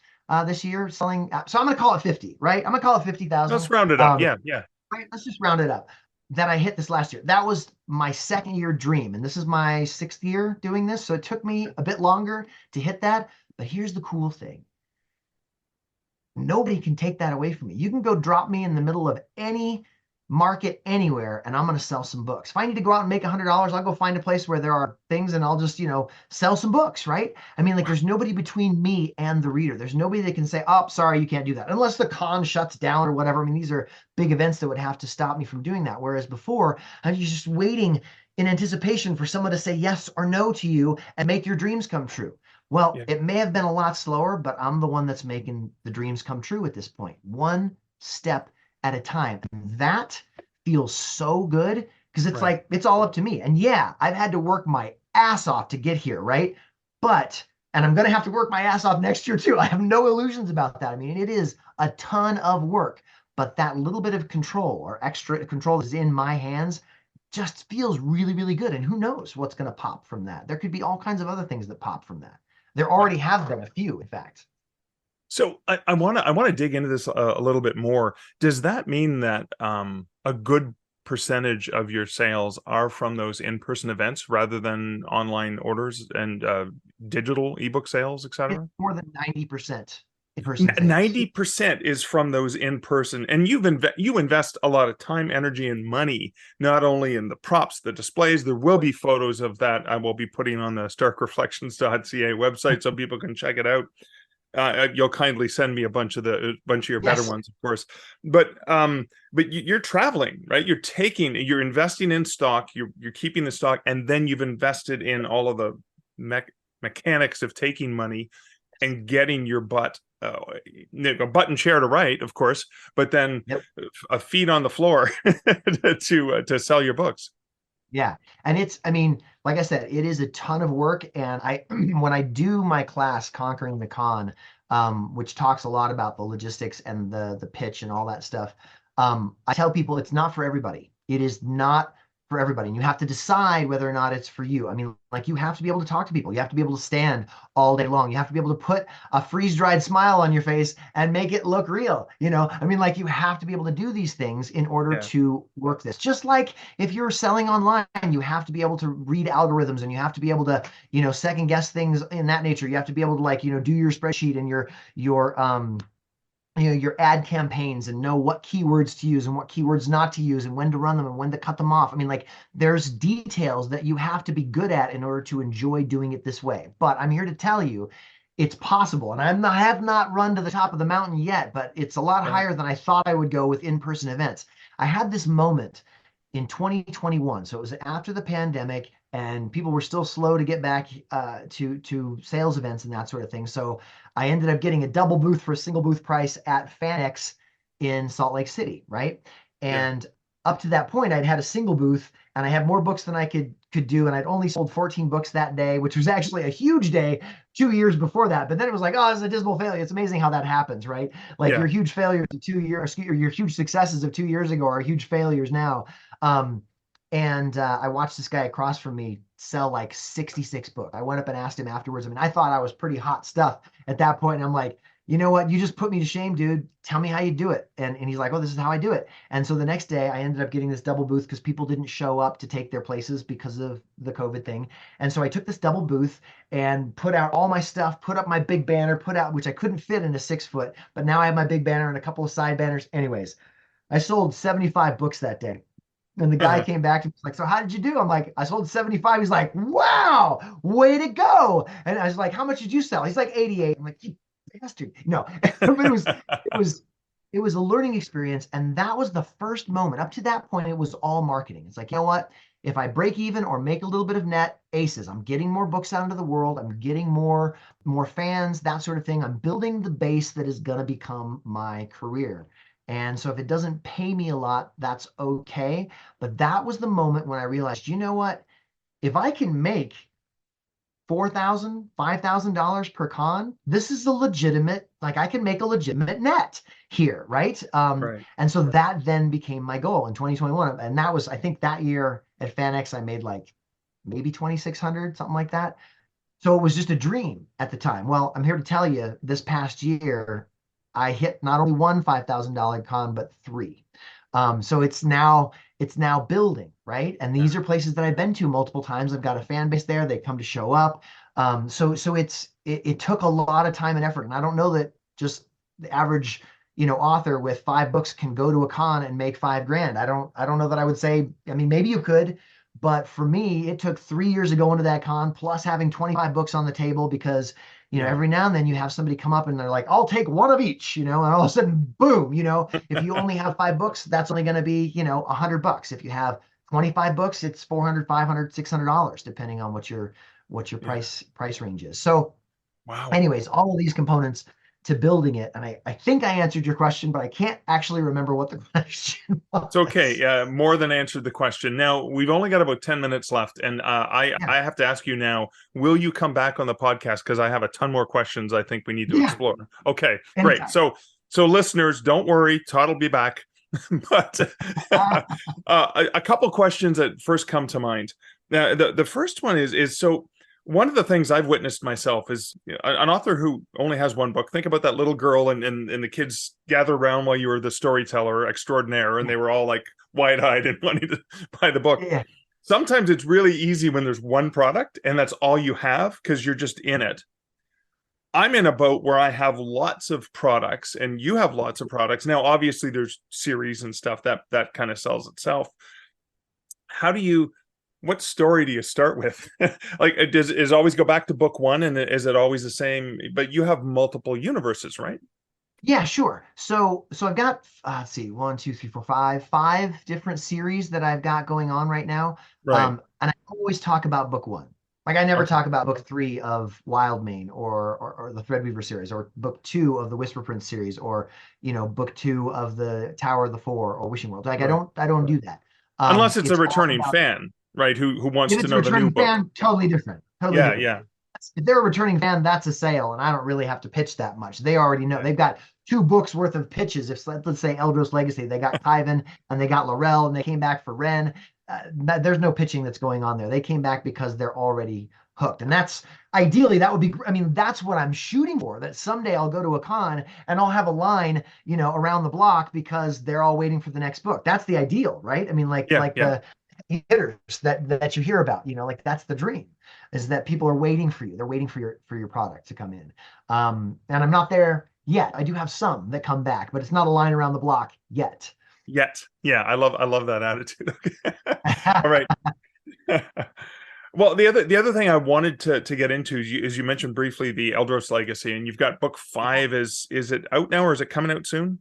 this year selling. So I'm going to call it 50, right? I'm going to call it 50,000. Let's round it up. Yeah. Yeah. Right, let's just round it up. That I hit this last year. That was my second year dream. And this is my 6th year doing this. So it took me a bit longer to hit that. But here's the cool thing. Nobody can take that away from me. You can go drop me in the middle of any market anywhere, and I'm going to sell some books. If I need to go out and make $100, I'll go find a place where there are things, and I'll just, sell some books, right? I mean, like, there's nobody between me and the reader. There's nobody that can say, oh, sorry, you can't do that. Unless the con shuts down or whatever. I mean, these are big events that would have to stop me from doing that. Whereas before, I was just waiting in anticipation for someone to say yes or no to you and make your dreams come true. Well, Yeah. it may have been a lot slower, but I'm the one that's making the dreams come true at this point. One step at a time. And that feels so good because it's Right. like, it's all up to me. And yeah, I've had to work my ass off to get here, right? And I'm going to have to work my ass off next year too. I have no illusions about that. I mean, it is a ton of work, but that little bit of control or extra control is in my hands just feels really, really good. And who knows what's going to pop from that? There could be all kinds of other things that pop from that. There already have been a few, in fact. So I want to dig into this a little bit more. Does that mean that a good percentage of your sales are from those in-person events rather than online orders and digital ebook sales, It's etc.? more than 90% in-person sales. 90% is from those in-person, and you invest a lot of time, energy, and money, not only in the props, the displays. There will be photos of that I will be putting on the starkreflections.ca website so people can check it out. You'll kindly send me a bunch of your better Yes. ones, of course. But you're traveling, right? You're investing in stock. You're keeping the stock, and then you've invested in all of the mechanics of taking money and getting your butt a button chair to write, of course, but then Yep. a feet on the floor to sell your books. Yeah. And I mean, like I said, it is a ton of work. And when I do my class, Conquering the Con, which talks a lot about the logistics and the pitch and all that stuff, I tell people it's not for everybody. It is not for everybody. And you have to decide whether or not it's for you. I mean, like, you have to be able to talk to people. You have to be able to stand all day long. You have to be able to put a freeze-dried smile on your face and make it look real. I mean, like, you have to be able to do these things in order Yeah. to work this. Just like if you're selling online, you have to be able to read algorithms, and you have to be able to, second guess things in that nature. You have to be able to, like, do your spreadsheet and your ad campaigns and know what keywords to use and what keywords not to use and when to run them and when to cut them off. I mean, like, there's details that you have to be good at in order to enjoy doing it this way. But I'm here to tell you it's possible. And I have not run to the top of the mountain yet, but it's a lot Right. higher than I thought I would go with in-person events. I had this moment in 2021. So it was after the pandemic, and people were still slow to get back to sales events and that sort of thing. So I ended up getting a double booth for a single booth price at FanX in Salt Lake City, right? Yeah. And up to that point, I'd had a single booth, and I had more books than I could do, and I'd only sold 14 books that day, which was actually a huge day 2 years before that. But then it was like, oh, it's a dismal failure. It's amazing how that happens, right? Like, Yeah. your huge failures of 2 years, or your huge successes of 2 years ago are huge failures now. And I watched this guy across from me sell like 66 books. I went up and asked him afterwards. I mean, I thought I was pretty hot stuff at that point. And I'm like, you know what? You just put me to shame, dude. Tell me how you do it. And he's like, oh, this is how I do it. And so the next day I ended up getting this double booth because people didn't show up to take their places because of the COVID thing. And so I took this double booth and put out all my stuff, put up my big banner, which I couldn't fit in a 6 foot, but now I have my big banner and a couple of side banners. Anyways, I sold 75 books that day. And the guy came back and was like, so how did you do? I'm like, I sold 75. He's like, wow, way to go. And I was like, how much did you sell? He's like 88. I'm like, you bastard. No, but it was a learning experience. And that was the first moment. Up to that point, it was all marketing. It's like, you know what? If I break even or make a little bit of net, aces. I'm getting more books out into the world. I'm getting more fans, that sort of thing. I'm building the base that is going to become my career. And so if it doesn't pay me a lot, that's okay. But that was the moment when I realized, you know what? If I can make $4,000, $5,000 per con, this is a legitimate, like, I can make a legitimate net here, right? Right. And so that then became my goal in 2021. And that was, I think that year at FanX, I made like maybe 2,600, something like that. So it was just a dream at the time. Well, I'm here to tell you, this past year, I hit not only one $5,000 con, but three. So it's now building, right? And these are places that I've been to multiple times. I've got a fan base there. They come to show up. So it took a lot of time and effort. And I don't know that just the average, author with 5 books can go to a con and make $5,000. I don't know that I would say, I mean, maybe you could, but for me, it took 3 years to go into that con, plus having 25 books on the table, because every now and then you have somebody come up and they're like, I'll take one of each, and all of a sudden, boom, if you only have 5 books, that's only going to be, $100. If you have 25 books, it's $400, $500, $600, depending on what your price range is. So Wow. anyways, all of these components to building it. And I think I answered your question, but I can't actually remember what the question was. It's okay. More than answered the question. Now, we've only got about 10 minutes left. And I have to ask you now, will you come back on the podcast? Because I have a ton more questions I think we need to explore. Okay, Anytime. great. So listeners, don't worry. Todd will be back. But a couple questions that first come to mind. Now, the first one is so one of the things I've witnessed myself is an author who only has one book. Think about that little girl and the kids gather around while you were the storyteller extraordinaire, and they were all like wide-eyed and wanting to buy the book. Yeah. Sometimes it's really easy when there's one product and that's all you have because you're just in it. I'm in a boat where I have lots of products and you have lots of products. Now, obviously there's series and stuff that kind of sells itself. What story do you start with? Like, is it always go back to book one, and is it always the same? But you have multiple universes, right? Yeah, sure. So I've got let's see, 1, 2, 3, 4, 5 different series that I've got going on right now. Right. And I always talk about book one. Like I never talk about book 3 of Wildmane or the Threadweaver series, or book 2 of the Whisper Prince series, or book 2 of the Tower of the Four or Wishing World. Like I don't do that. Unless it's a returning fan, right? Who wants to know the new book. Fan, totally different. Totally different. Yeah. If they're a returning fan, that's a sale, and I don't really have to pitch that much. They already know. They've got 2 books worth of pitches. If let's say Eldros Legacy, they got Kyvan and they got Laurel and they came back for Ren. There's no pitching that's going on there. They came back because they're already hooked, and that's ideally that would be. I mean, that's what I'm shooting for. That someday I'll go to a con and I'll have a line, around the block because they're all waiting for the next book. That's the ideal, right? I mean, the hitters that you hear about, like that's the dream, is that people are waiting for you. They're waiting for your product to come in. And I'm not there yet. I do have some that come back, but it's not a line around the block yet. Yeah, I love that attitude. All right. Well, the other thing I wanted to get into is you mentioned briefly the Eldros Legacy, and you've got book 5. Is it out now, or is it coming out soon?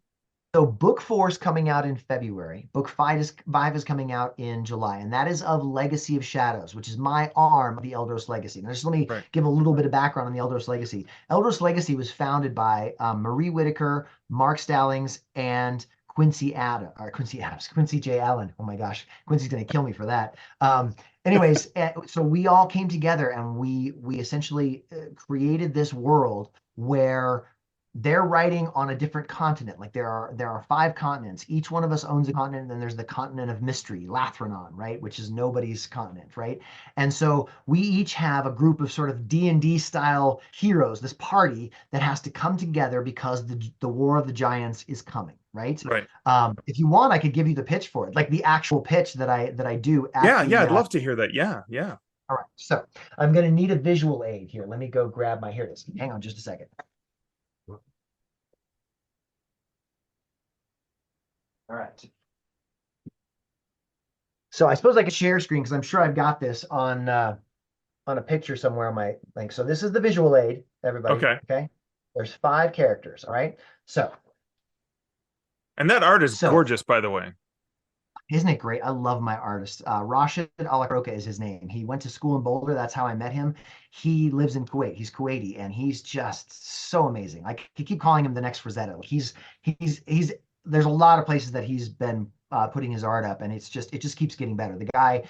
So book 4 is coming out in February. Book 5 is coming out in July, and that is of Legacy of Shadows, which is my arm of the Eldros Legacy. Now, just let me give a little bit of background on the Eldros Legacy. Eldros Legacy was founded by Marie Whitaker, Mark Stallings, and Quincy J. Allen. Oh my gosh, Quincy's going to kill me for that. Anyways, so we all came together and we essentially created this world where they're writing on a different continent. Like there are 5 continents. Each one of us owns a continent, and then there's the continent of mystery, Lathranon, right? Which is nobody's continent, right? And so we each have a group of sort of D&D style heroes, this party that has to come together because the War of the Giants is coming, right? Right. If you want, I could give you the pitch for it, like the actual pitch that I do. I'd love to hear that. Yeah. All right. So I'm going to need a visual aid here. Let me go grab here it is. Hang on just a second. All right. So I suppose I could share screen because I'm sure I've got this on a picture somewhere on my link. So this is the visual aid, everybody. Okay. There's 5 characters. All right. So. And that art is gorgeous, by the way. Isn't it great? I love my artist. Rashid Alakroka is his name. He went to school in Boulder. That's how I met him. He lives in Kuwait. He's Kuwaiti, and he's just so amazing. I keep calling him the next Rosetta. He's there's a lot of places that he's been putting his art up, and it just keeps getting better. The guy,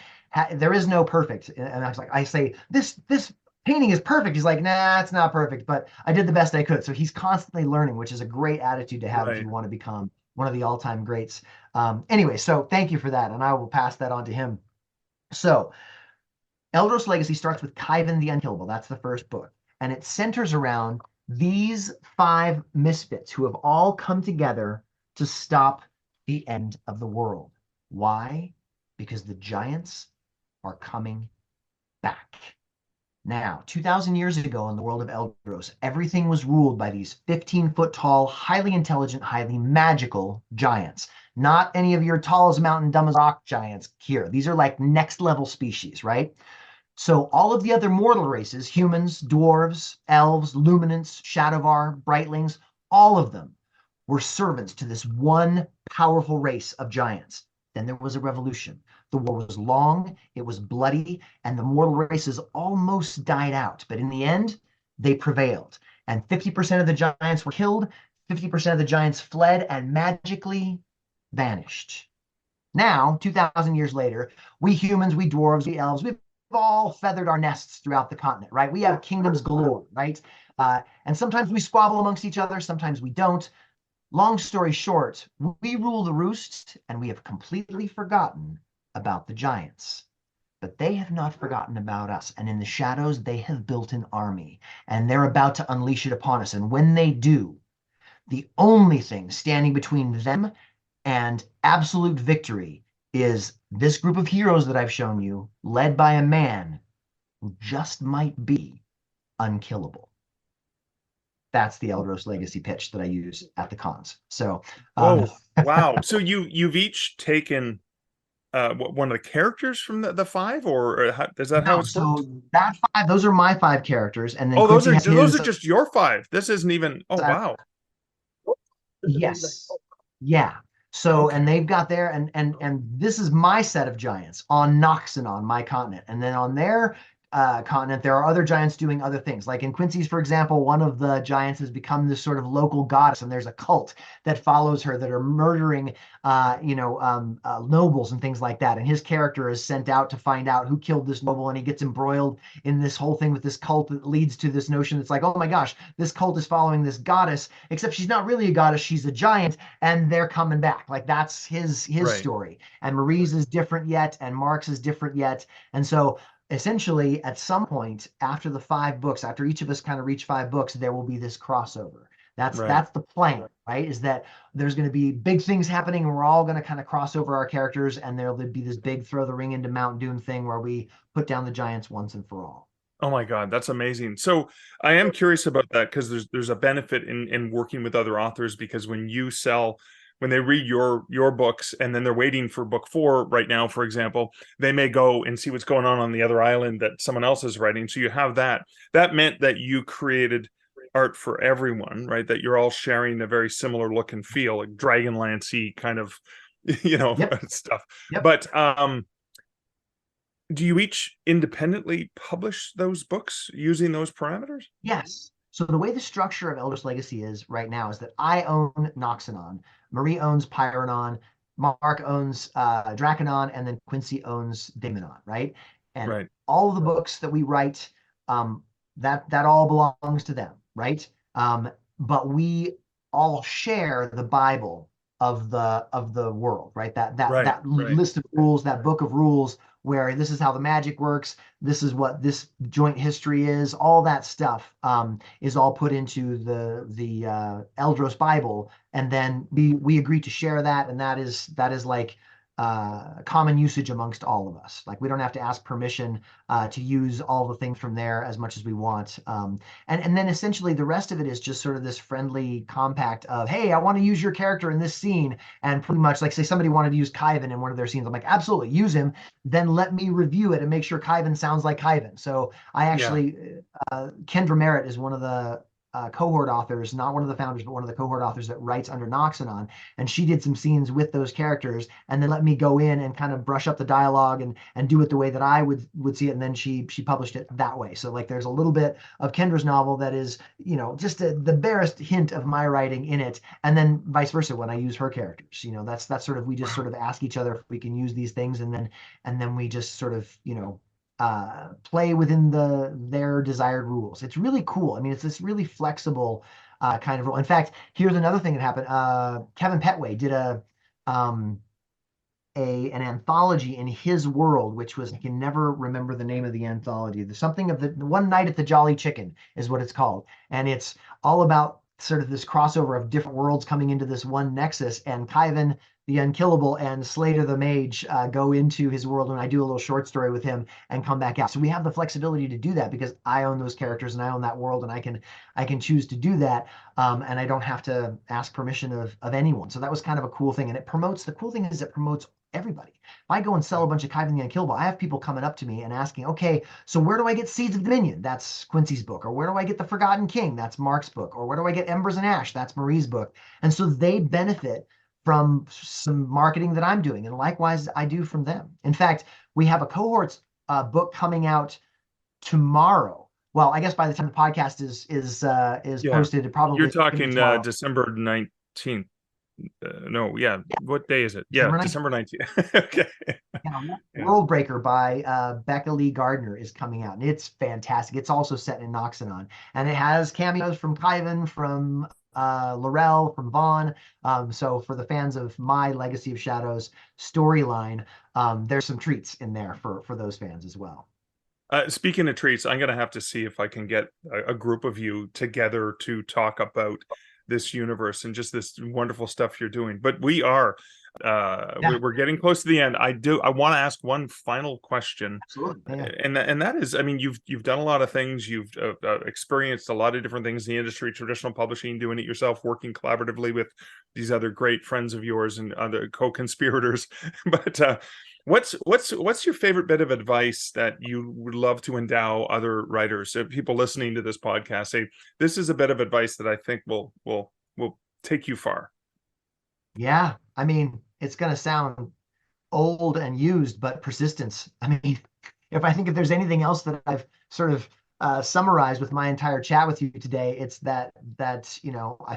there is no perfect. And I say, this painting is perfect. He's like, nah, it's not perfect, but I did the best I could. So he's constantly learning, which is a great attitude to have if you want to become one of the all-time greats. Anyway, so thank you for that, and I will pass that on to him. So Eldros Legacy starts with Kyvan the Unkillable. That's the first book, and it centers around these 5 misfits who have all come together to stop the end of the world. Why? Because the giants are coming back. Now, 2,000 years ago in the world of Eldros, everything was ruled by these 15-foot tall, highly intelligent, highly magical giants. Not any of your tall as a mountain, dumb as rock giants here. These are like next level species, right? So all of the other mortal races, humans, dwarves, elves, luminants, shadowvar, brightlings, all of them were servants to this one powerful race of giants. Then there was a revolution. The war was long, it was bloody, and the mortal races almost died out. But in the end, they prevailed. And 50% of the giants were killed, 50% of the giants fled and magically vanished. Now, 2,000 years later, we humans, we dwarves, we elves, we've all feathered our nests throughout the continent, right? We have kingdoms galore, right? And sometimes we squabble amongst each other, sometimes we don't. Long story short, we rule the roost, and we have completely forgotten about the giants. But they have not forgotten about us. And in the shadows, they have built an army, and they're about to unleash it upon us. And when they do, the only thing standing between them and absolute victory is this group of heroes that I've shown you, led by a man who just might be unkillable. That's the Eldros Legacy pitch that I use at the cons. So, oh, wow. So you've each taken one of the characters from the five, or how, is that how no, it's worked? so that five, those are my five characters, and then Oh, Quincy has those his. are just your five. This isn't even. Oh, wow. Yes. Yeah. So, Okay. and they've got their, and this is my set of giants on Noxanon, my continent. And then on their continent, there are other giants doing other things. Like in Quincy's, for example, one of the giants has become this sort of local goddess, and there's a cult that follows her that are murdering, nobles and things like that. And his character is sent out to find out who killed this noble, and he gets embroiled in this whole thing with this cult that leads to this notion that's like, oh my gosh, this cult is following this goddess, except she's not really a goddess, she's a giant, and they're coming back. Like that's his Right. story. And Marie's is different yet, and Mark's is different yet. And so essentially at some point after the 5 books, after each of us kind of reach 5 books, there will be this crossover. That's Right. that's the plan, right? Is that there's going to be big things happening, and we're all going to kind of cross over our characters, and there'll be this big throw the ring into Mount Doom thing where we put down the giants once and for all. Oh my God, that's amazing. So I am curious about that because there's a benefit in working with other authors, because when they read your books and then they're waiting for book 4 right now, for example, they may go and see what's going on the other island that someone else is writing. So you have that. That meant that you created art for everyone, right? That you're all sharing a very similar look and feel, like Dragonlance-y kind of, Yep. stuff. Yep. But do you each independently publish those books using those parameters? Yes. So the way the structure of Eldros Legacy is right now is that I own Noxanon, Marie owns Pyronon, Mark owns Draconon, and then Quincy owns Daemonon, right? And Right. all of the books that we write, that all belongs to them, right? But we all share the Bible of the world, right? That Right. list of rules, that book of rules, where this is how the magic works, this is what this joint history is, all that stuff is all put into the Eldros Bible, and then we agree to share that, and that is like common usage amongst all of us. Like we don't have to ask permission to use all the things from there as much as we want. And then essentially the rest of it is just sort of this friendly compact of, hey, I want to use your character in this scene, and pretty much like say somebody wanted to use Khyven in one of their scenes, I'm like, absolutely, use him. Then let me review it and make sure Khyven sounds like Khyven. So I actually, Kendra Merritt is one of the cohort authors, not one of the founders, but one of the cohort authors that writes under Noxanon. And she did some scenes with those characters and then let me go in and kind of brush up the dialogue and do it the way that I would see it. And then she published it that way. So like there's a little bit of Kendra's novel that is, just the barest hint of my writing in it. And then vice versa when I use her characters. That's sort of, we just sort of ask each other if we can use these things, and then we just sort of, play within their desired rules. It's really cool. I mean, it's this really flexible kind of rule. In fact, here's another thing that happened. Kevin Petway did an anthology in his world, which was, I can never remember the name of the anthology. There's something of the One Night at the Jolly Chicken is what it's called. And it's all about sort of this crossover of different worlds coming into this one nexus, and Khyven the Unkillable and Slater the Mage go into his world, and I do a little short story with him and come back out. So we have the flexibility to do that because I own those characters and I own that world, and I can choose to do that, and I don't have to ask permission of anyone. So that was kind of a cool thing, and the cool thing is it promotes everybody. If I go and sell a bunch of Khyven the Unkillable, I have people coming up to me and asking, okay, so where do I get Seeds of Dominion? That's Quincy's book. Or where do I get The Forgotten King? That's Mark's book. Or where do I get Embers and Ash? That's Marie's book. And so they benefit from some marketing that I'm doing, and likewise I do from them. In fact, we have a cohorts book coming out tomorrow well, I guess by the time the podcast is Yeah. posted, it You're probably is going to be talking tomorrow. December 19th. No, yeah. Yeah, What day is it? Yeah, December 19th. December 19th. Okay. Yeah, Yeah. World Breaker by Becca Lee Gardner is coming out, and it's fantastic. It's also set in Noxanon, and it has cameos from Kyvan, from Laurel, from Vaughn. So for the fans of my Legacy of Shadows storyline, there's some treats in there for those fans as well. Speaking of treats, I'm going to have to see if I can get a group of you together to talk about this universe and just this wonderful stuff you're doing. But we are, Yeah, we're getting close to the end. I want to ask one final question, absolutely. Yeah. and that is, I mean, you've done a lot of things. You've experienced a lot of different things in the industry, traditional publishing, doing it yourself, working collaboratively with these other great friends of yours and other co-conspirators. But what's your favorite bit of advice that you would love to endow other writers? If people listening to this podcast say, this is a bit of advice that I think will take you far. Yeah, I mean, it's going to sound old and used, but persistence. I mean, if there's anything else that I've sort of summarized with my entire chat with you today, it's that I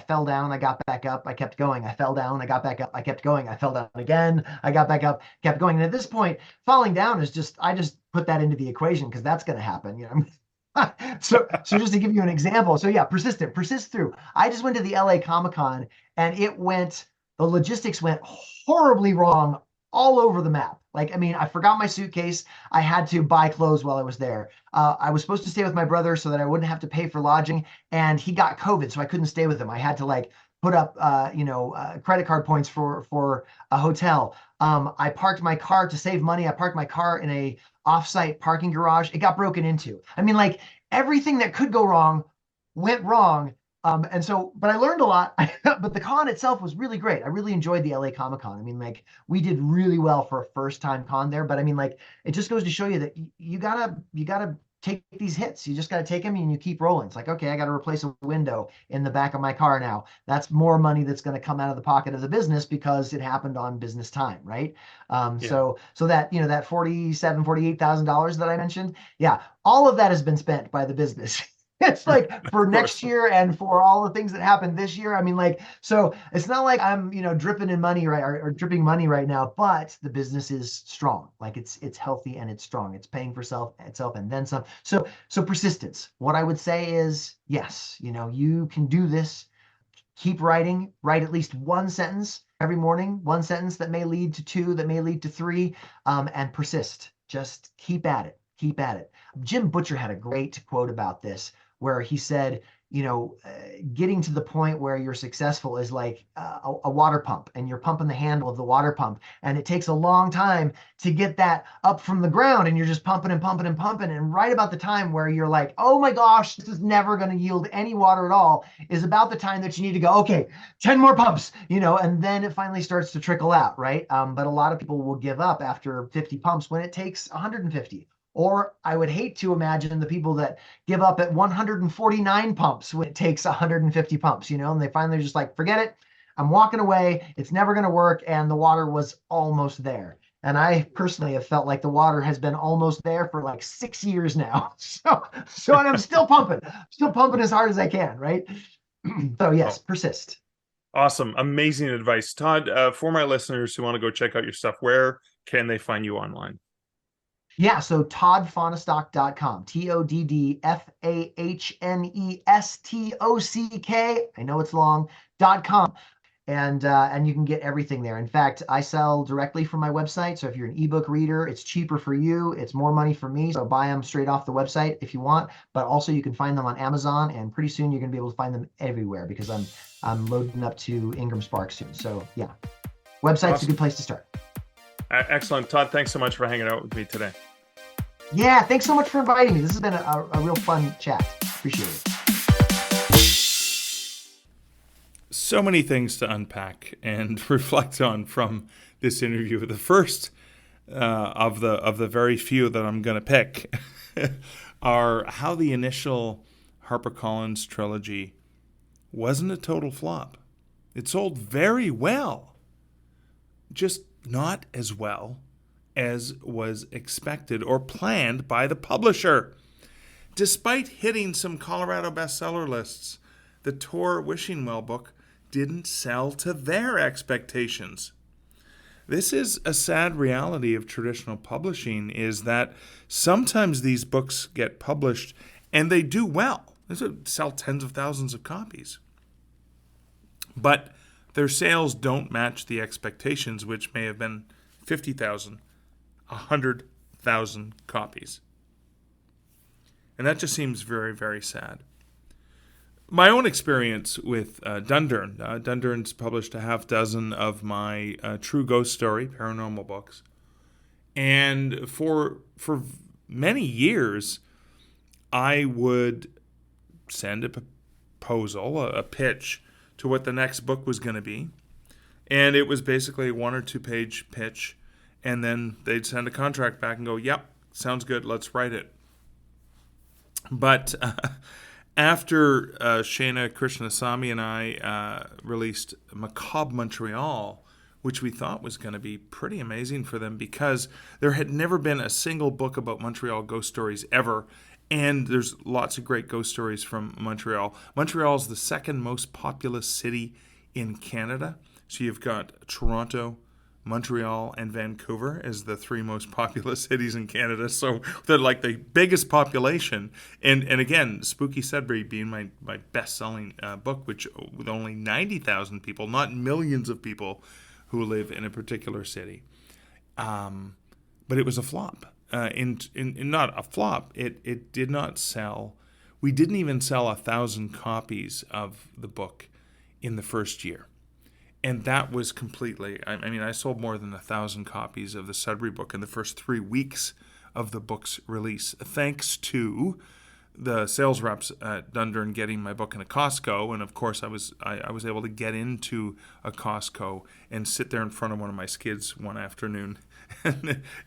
fell down, I got back up, I kept going. I fell down, I got back up, I kept going. I fell down again, I got back up, kept going. And at this point, falling down is I just put that into the equation because that's going to happen. So just to give you an example, so yeah, persist through. I just went to the LA Comic-Con, and the logistics went horribly wrong all over the map. Like, I mean, I forgot my suitcase. I had to buy clothes while I was there. I was supposed to stay with my brother so that I wouldn't have to pay for lodging, and he got COVID, so I couldn't stay with him. I had to like put up, credit card points for a hotel. I parked my car to save money. I parked my car in a offsite parking garage. It got broken into. I mean, like everything that could go wrong went wrong. But I learned a lot. But the con itself was really great. I really enjoyed the LA Comic-Con. I mean, like we did really well for a first time con there. But I mean, like it just goes to show you that you gotta take these hits. You just gotta take them and you keep rolling. It's like, okay, I gotta replace a window in the back of my car now. That's more money that's gonna come out of the pocket of the business because it happened on business time, right? Yeah. So that that $48,000 that I mentioned, yeah, all of that has been spent by the business. It's like for next year and for all the things that happened this year. I mean, like, so it's not like I'm, dripping in money or dripping money right now, but the business is strong. Like it's healthy and it's strong. It's paying for itself and then some. So persistence. What I would say is, yes, you can do this. Keep writing, write at least one sentence every morning, one sentence that may lead to two, that may lead to three, and persist. Just keep at it. Keep at it. Jim Butcher had a great quote about this where he said, getting to the point where you're successful is like a water pump, and you're pumping the handle of the water pump, and it takes a long time to get that up from the ground, and you're just pumping and pumping and pumping. And right about the time where you're like, oh my gosh, this is never going to yield any water at all, is about the time that you need to go, okay, 10 more pumps, and then it finally starts to trickle out, right? But a lot of people will give up after 50 pumps when it takes 150. Or I would hate to imagine the people that give up at 149 pumps when it takes 150 pumps, and they finally just like, forget it. I'm walking away. It's never going to work. And the water was almost there. And I personally have felt like the water has been almost there for like 6 years now. So and I'm still pumping as hard as I can. Right. So yes, persist. Awesome. Amazing advice. Todd, for my listeners who want to go check out your stuff, where can they find you online? Yeah, so toddfahnestock.com, TODDFAHNESTOCK. I know it's long, .com. And you can get everything there. In fact, I sell directly from my website. So if you're an ebook reader, it's cheaper for you. It's more money for me. So buy them straight off the website if you want. But also you can find them on Amazon, and pretty soon you're going to be able to find them everywhere because I'm loading up to Ingram Spark soon. So yeah, website's awesome. A good place to start. Excellent. Todd, thanks so much for hanging out with me today. Yeah, thanks so much for inviting me. This has been a real fun chat. Appreciate it. So many things to unpack and reflect on from this interview. The first of the very few that I'm going to pick are how the initial Harper Collins trilogy wasn't a total flop. It sold very well, just not as well as was expected or planned by the publisher. Despite hitting some Colorado bestseller lists, the Tor Wishing Well book didn't sell to their expectations. This is a sad reality of traditional publishing, is that sometimes these books get published and they do well. They sell tens of thousands of copies. But their sales don't match the expectations, which may have been 50,000, 100,000 copies. And that just seems very, very sad. My own experience with Dundurn. Dundurn's published a half dozen of my true ghost story paranormal books. And for many years, I would send a proposal, a pitch, to what the next book was going to be. And it was basically a 1 or 2 page pitch. And then they'd send a contract back and go, yep, sounds good, let's write it. But after Shana Krishnasamy and I released Macabre Montreal, which we thought was going to be pretty amazing for them because there had never been a single book about Montreal ghost stories ever, and there's lots of great ghost stories from Montreal. Montreal is the second most populous city in Canada. So you've got Toronto, Montreal, and Vancouver as the 3 most populous cities in Canada. So they're like the biggest population. And again, Spooky Sudbury being my best-selling book, which with only 90,000 people, not millions of people who live in a particular city. But it was a flop. Not a flop. It did not sell. We didn't even sell 1,000 copies of the book in the first year. And that was completely, I sold more than 1,000 copies of the Sudbury book in the first 3 weeks of the book's release, thanks to the sales reps at Dundurn getting my book in a Costco. And of course, I was able to get into a Costco and sit there in front of one of my skids one afternoon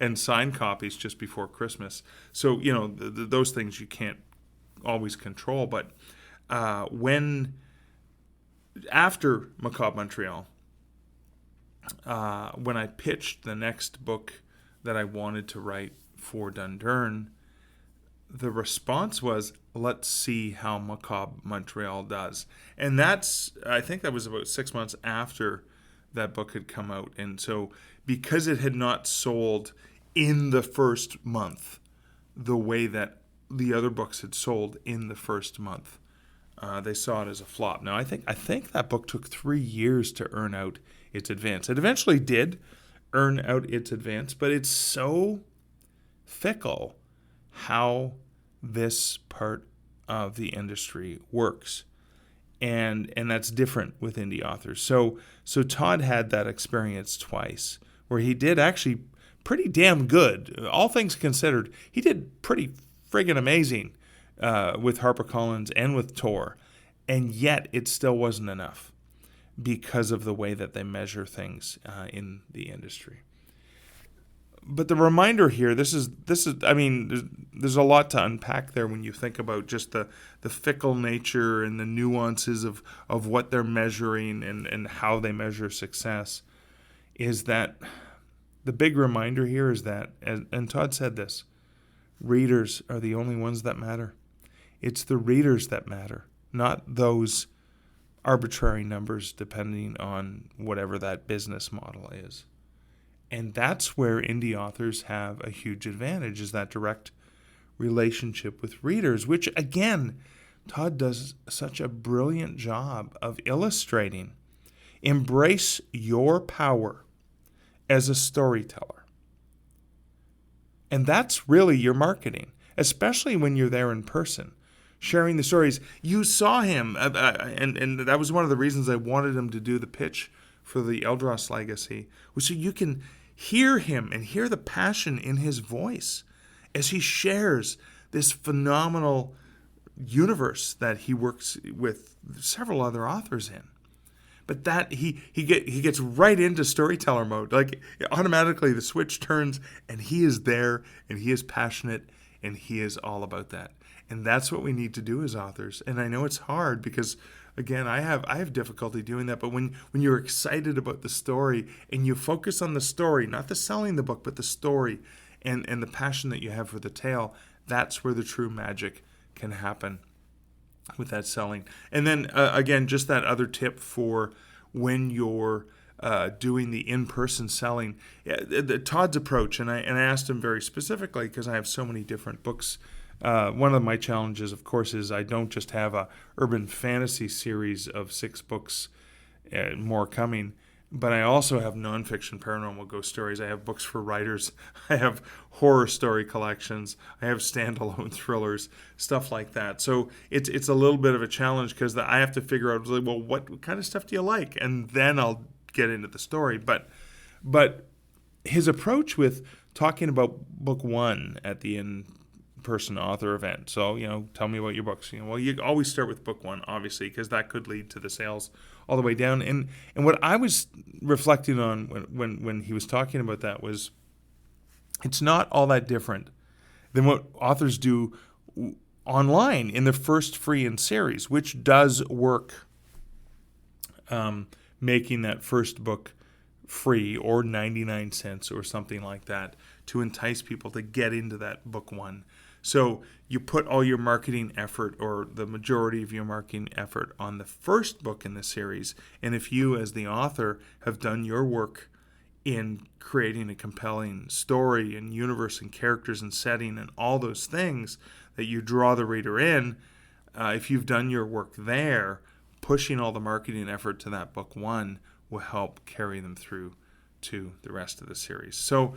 and sign copies just before Christmas. So, those things you can't always control. But after Macabre Montreal, when I pitched the next book that I wanted to write for Dundurn, the response was, let's see how Macabre Montreal does. And I think that was about 6 months after that book had come out. And so because it had not sold in the first month the way that the other books had sold in the first month, they saw it as a flop. Now, I think that book took 3 years to earn out its advance. It eventually did earn out its advance, but it's so fickle how this part of the industry works. And that's different with indie authors. So Todd had that experience twice, where he did actually pretty damn good. All things considered, he did pretty friggin' amazing with Harper Collins and with Tor, and yet it still wasn't enough because of the way that they measure things in the industry. But the reminder here, this is there's a lot to unpack there when you think about just the fickle nature and the nuances of what they're measuring and how they measure success, is that the big reminder here is that, and Todd said this, readers are the only ones that matter. It's the readers that matter, not those arbitrary numbers depending on whatever that business model is. And that's where indie authors have a huge advantage, is that direct relationship with readers, which, again, Todd does such a brilliant job of illustrating. Embrace your power as a storyteller. And that's really your marketing, especially when you're there in person, sharing the stories. You saw him, and that was one of the reasons I wanted him to do the pitch for the Eldros Legacy, was so you can hear him and hear the passion in his voice as he shares this phenomenal universe that he works with several other authors in. But that he gets right into storyteller mode. Like, automatically the switch turns and he is there and he is passionate and he is all about that. And that's what we need to do as authors. And I know it's hard because, again, I have difficulty doing that. But when you're excited about the story and you focus on the story, not the selling the book, but the story and the passion that you have for the tale, that's where the true magic can happen with that selling. And then again, just that other tip for when you're doing the in-person selling, Todd's approach, and I asked him very specifically because I have so many different books. One of my challenges, of course, is I don't just have a urban fantasy series of 6 books, more coming, but I also have nonfiction paranormal ghost stories. I have books for writers. I have horror story collections. I have standalone thrillers, stuff like that. So it's a little bit of a challenge because I have to figure out, well, what kind of stuff do you like? And then I'll get into the story. But his approach with talking about book 1 at the in-person author event. So, tell me about your books. Well, you always start with book 1, obviously, because that could lead to the sales all the way down. And what I was reflecting on when he was talking about that was, it's not all that different than what authors do online in their first free in series, which does work, making that first book free or 99 cents or something like that to entice people to get into that book 1. So you put all your marketing effort, or the majority of your marketing effort, on the first book in the series. And if you, as the author, have done your work in creating a compelling story and universe and characters and setting and all those things that you draw the reader in, if you've done your work there, pushing all the marketing effort to that book 1 will help carry them through to the rest of the series. So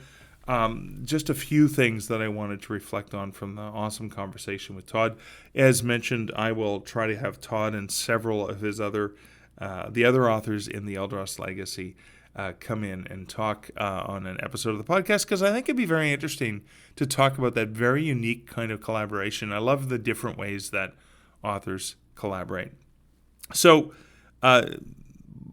just a few things that I wanted to reflect on from the awesome conversation with Todd. As mentioned, I will try to have Todd and several of his the other authors in the Eldros Legacy come in and talk on an episode of the podcast, because I think it'd be very interesting to talk about that very unique kind of collaboration. I love the different ways that authors collaborate. So I'd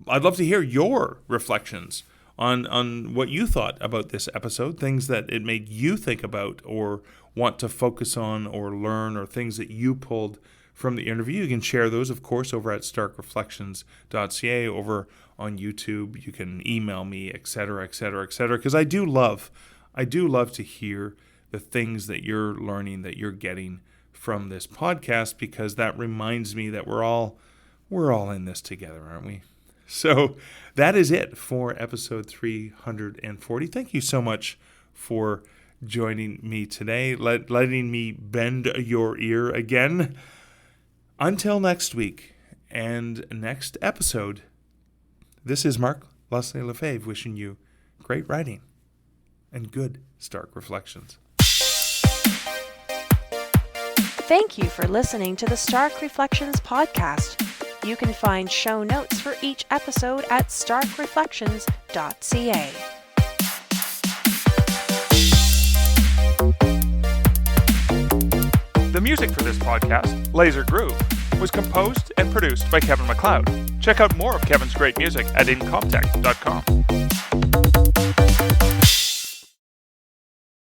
love to hear your reflections on what you thought about this episode, things that it made you think about or want to focus on or learn, or things that you pulled from the interview. You can share those, of course, over at starkreflections.ca, over on YouTube. You can email me, etc., because I do love to hear the things that you're learning, that you're getting from this podcast, because that reminds me that we're all in this together, aren't we? So that is it for episode 340. Thank you so much for joining me today, letting me bend your ear again. Until next week and next episode, this is Mark Leslie Lefebvre wishing you great writing and good Stark Reflections. Thank you for listening to the Stark Reflections podcast. You can find show notes for each episode at starkreflections.ca. The music for this podcast, Laser Groove, was composed and produced by Kevin MacLeod. Check out more of Kevin's great music at incomptech.com.